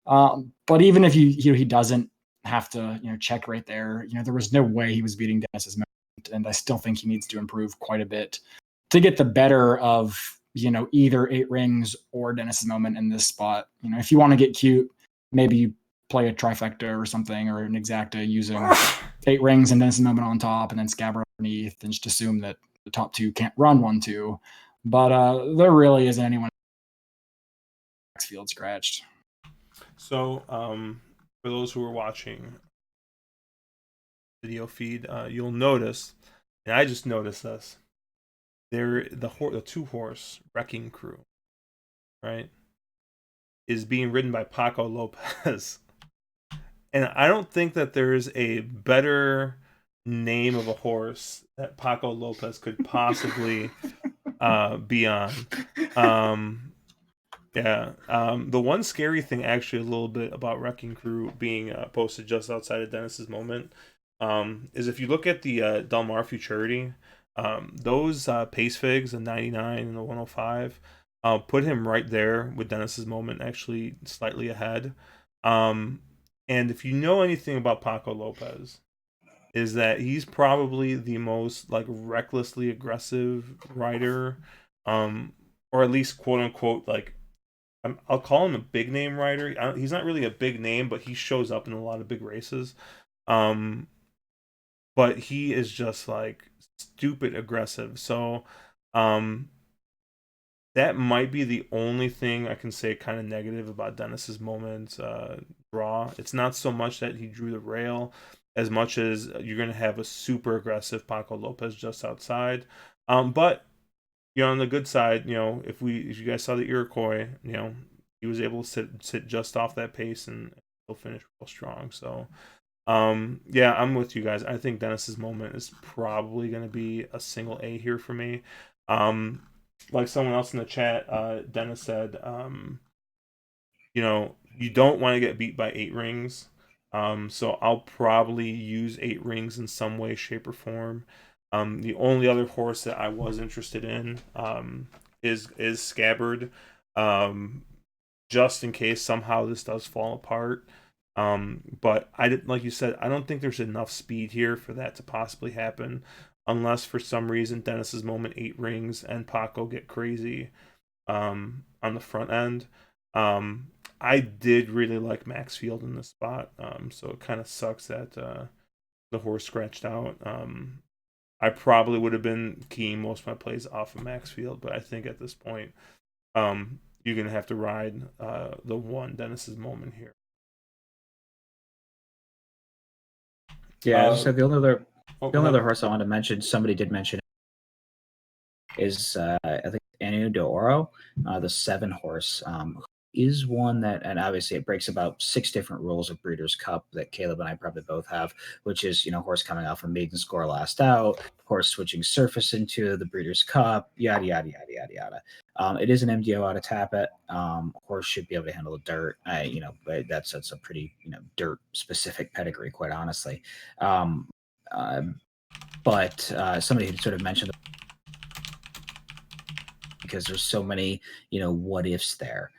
But even if he doesn't have to check right there, there was no way he was beating Dennis's moment, and I still think he needs to improve quite a bit to get the better of either 8 Rings or Dennis's moment in this spot. If you want to get cute, maybe you play a trifecta or something, or an exacta using 8 Rings and Dennis's moment on top and then Scabbard underneath, and just assume that the top two can't run 1-2. But there really isn't anyone field scratched. So, for those who are watching video feed, you'll notice, and I just noticed this. The 2-horse Wrecking Crew, right, is being ridden by Paco Lopez, and I don't think that there is a better name of a horse that Paco Lopez could possibly be on. Yeah. The one scary thing, actually, a little bit about Wrecking Crew being posted just outside of Dennis's moment, is if you look at the Del Mar Futurity, those pace figs, the 99 and the 105, put him right there with Dennis's moment, actually slightly ahead. And if you know anything about Paco Lopez, is that he's probably the most like recklessly aggressive rider, or at least quote unquote like I'll call him a big name rider. He's not really a big name, but he shows up in a lot of big races. But he is just like stupid aggressive. So, that might be the only thing I can say kind of negative about Dennis's moment draw. It's not so much that he drew the rail, as much as you're going to have a super aggressive Paco Lopez just outside. But on the good side, if you guys saw the Iroquois, he was able to sit just off that pace and still finish real strong. So, yeah, I'm with you guys. I think Dennis's moment is probably going to be a single A here for me. Like someone else in the chat, Dennis said, you don't want to get beat by 8 rings. So I'll probably use 8 rings in some way, shape, or form. The only other horse that I was interested in is Scabbard, just in case somehow this does fall apart. But like you said, I don't think there's enough speed here for that to possibly happen, unless for some reason Dennis's moment 8 rings and Paco get crazy on the front end. I did really like Maxfield in this spot, so it kind of sucks that the horse scratched out. I probably would have been keying most of my plays off of Maxfield, but I think at this point, you're gonna have to ride the one Dennis's moment here. Yeah, I just said the only other horse I wanted to mention, somebody did mention, is I think Anu de Oro, the 7 horse. Is one that, and obviously it breaks about 6 different rules of Breeders' Cup that Caleb and I probably both have, which is, horse coming off a maiden score last out, horse switching surface into the Breeders' Cup, yada, yada, yada, yada, yada. It is an MDO out of Tappet. Horse should be able to handle the dirt. But that's a pretty, dirt specific pedigree, quite honestly. But somebody had sort of mentioned, because there's so many, what ifs there.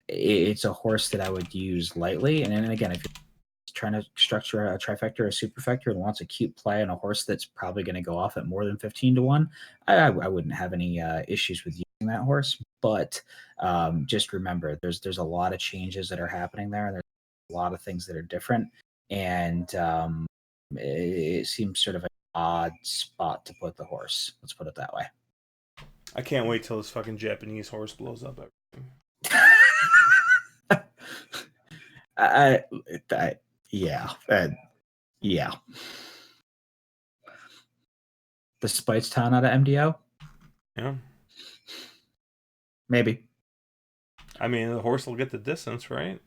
It's a horse that I would use lightly. And then again, if you're trying to structure a trifecta or a superfecta and wants a cute play on a horse that's probably going to go off at more than 15-1, I wouldn't have any issues with using that horse. But just remember, there's a lot of changes that are happening there. And there's a lot of things that are different. And it seems sort of an odd spot to put the horse. Let's put it that way. I can't wait till this fucking Japanese horse blows up everything. Yeah. The Speightstown out of MDO? Yeah. Maybe. I mean, the horse will get the distance, right?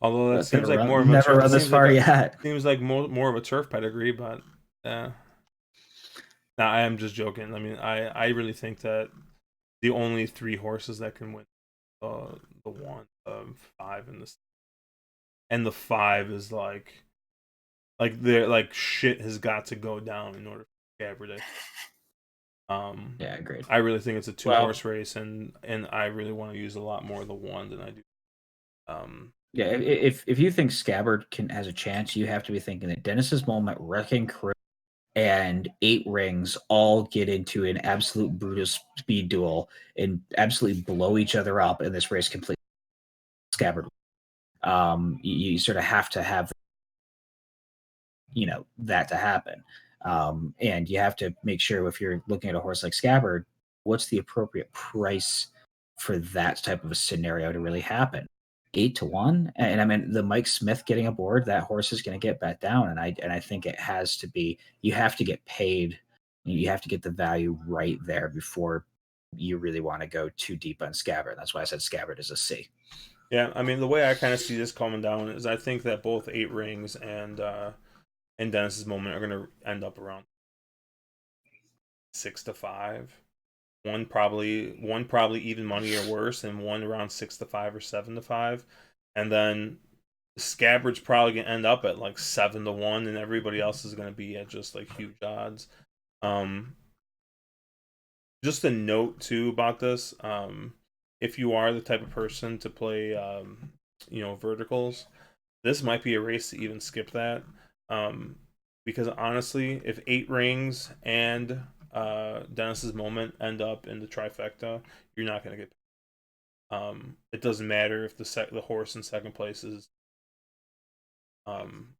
Although that seems like more of a never run this far yet. Seems like more of a turf pedigree, but yeah. Now I am just joking. I mean, I really think that the only 3 horses that can win the 1 of 5 and the 5 is like they're like shit has got to go down in order for Scabbard. Yeah, agreed. I really think it's a 2-horse race, and I really want to use a lot more of the 1 than I do. Yeah, if you think Scabbard has a chance, you have to be thinking that Dennis's moment, Wrecking Crew, and 8 rings all get into an absolute brutal speed duel and absolutely blow each other up in this race completely. Scabbard. You sort of have to have, that to happen. And you have to make sure if you're looking at a horse like Scabbard, what's the appropriate price for that type of a scenario to really happen? 8 to 1, and I mean the Mike Smith getting aboard, that horse is going to get bet down, and I think it has to be. You have to get paid. You have to get the value right there before you really want to go too deep on Scabbard. That's why I said Scabbard is a C. Yeah, I mean the way I kind of see this coming down is I think that both Eight Rings and Dennis's Moment are going to end up around 6 to 5. One probably even money or worse, and one around 6 to 5 or 7 to 5, and then Scabbard's probably gonna end up at like 7 to 1, and everybody else is gonna be at just like huge odds. Um, just a note too about this: if you are the type of person to play, verticals, this might be a race to even skip that. Um, because honestly, if Eight Rings and Dennis's Moment end up in the trifecta, you're not gonna get. It doesn't matter if the horse in second place is, um,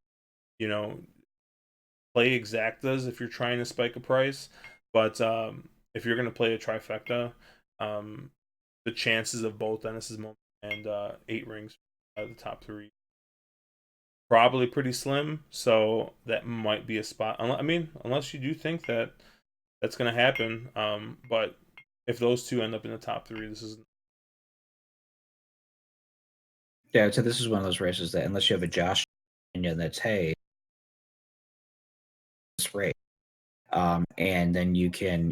you know, play exactas if you're trying to spike a price, but if you're gonna play a trifecta, um, the chances of both Dennis's Moment and Eight Rings, the top three, probably pretty slim. So that might be a spot. I mean, unless you do think that that's gonna happen. But if those two end up in the top three, this is. Yeah, so this is one of those races that unless you have a Josh opinion that's hey, this race, and then you can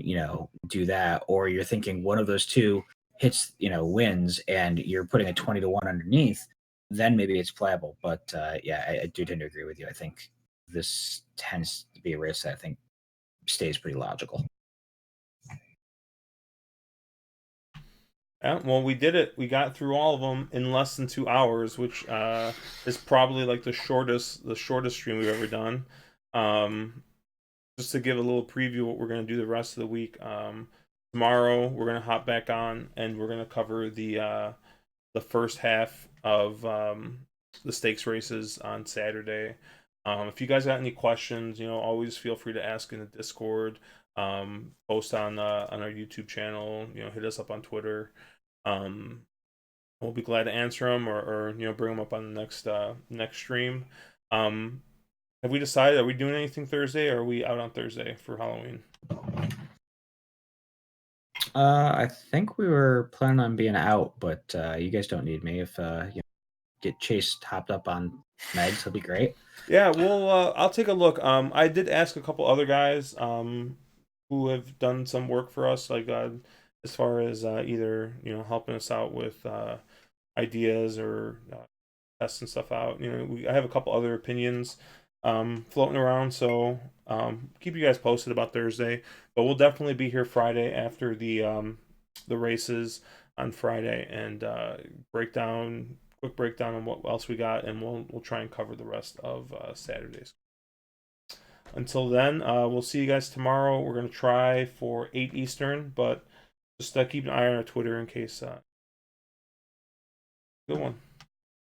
do that, or you're thinking one of those two hits wins, and you're putting a 20 to 1 underneath, then maybe it's playable. But yeah, I do tend to agree with you. I think this tends to be a race that I think stays pretty logical. Yeah, well, we did it. We got through all of them in less than 2 hours, which is probably like the shortest stream we've ever done. Um, just to give a little preview of what we're going to do the rest of the week. Tomorrow we're going to hop back on and we're going to cover the first half of the stakes races on Saturday. If you guys got any questions, always feel free to ask in the Discord. Post on our YouTube channel. Hit us up on Twitter. We'll be glad to answer them or bring them up on the next stream. Have we decided, are we doing anything Thursday, or are we out on Thursday for Halloween? I think we were planning on being out, but you guys don't need me. If get Chase hopped up on meds, he'll be great. Yeah, well, I'll take a look. I did ask a couple other guys who have done some work for us, like as far as either helping us out with ideas or testing stuff out. I have a couple other opinions floating around, so keep you guys posted about Thursday. But we'll definitely be here Friday after the races on Friday and quick breakdown on what else we got, and we'll try and cover the rest of Saturdays. Until then, we'll see you guys tomorrow. We're gonna try for 8 Eastern, but just keep an eye on our Twitter in case. Good one.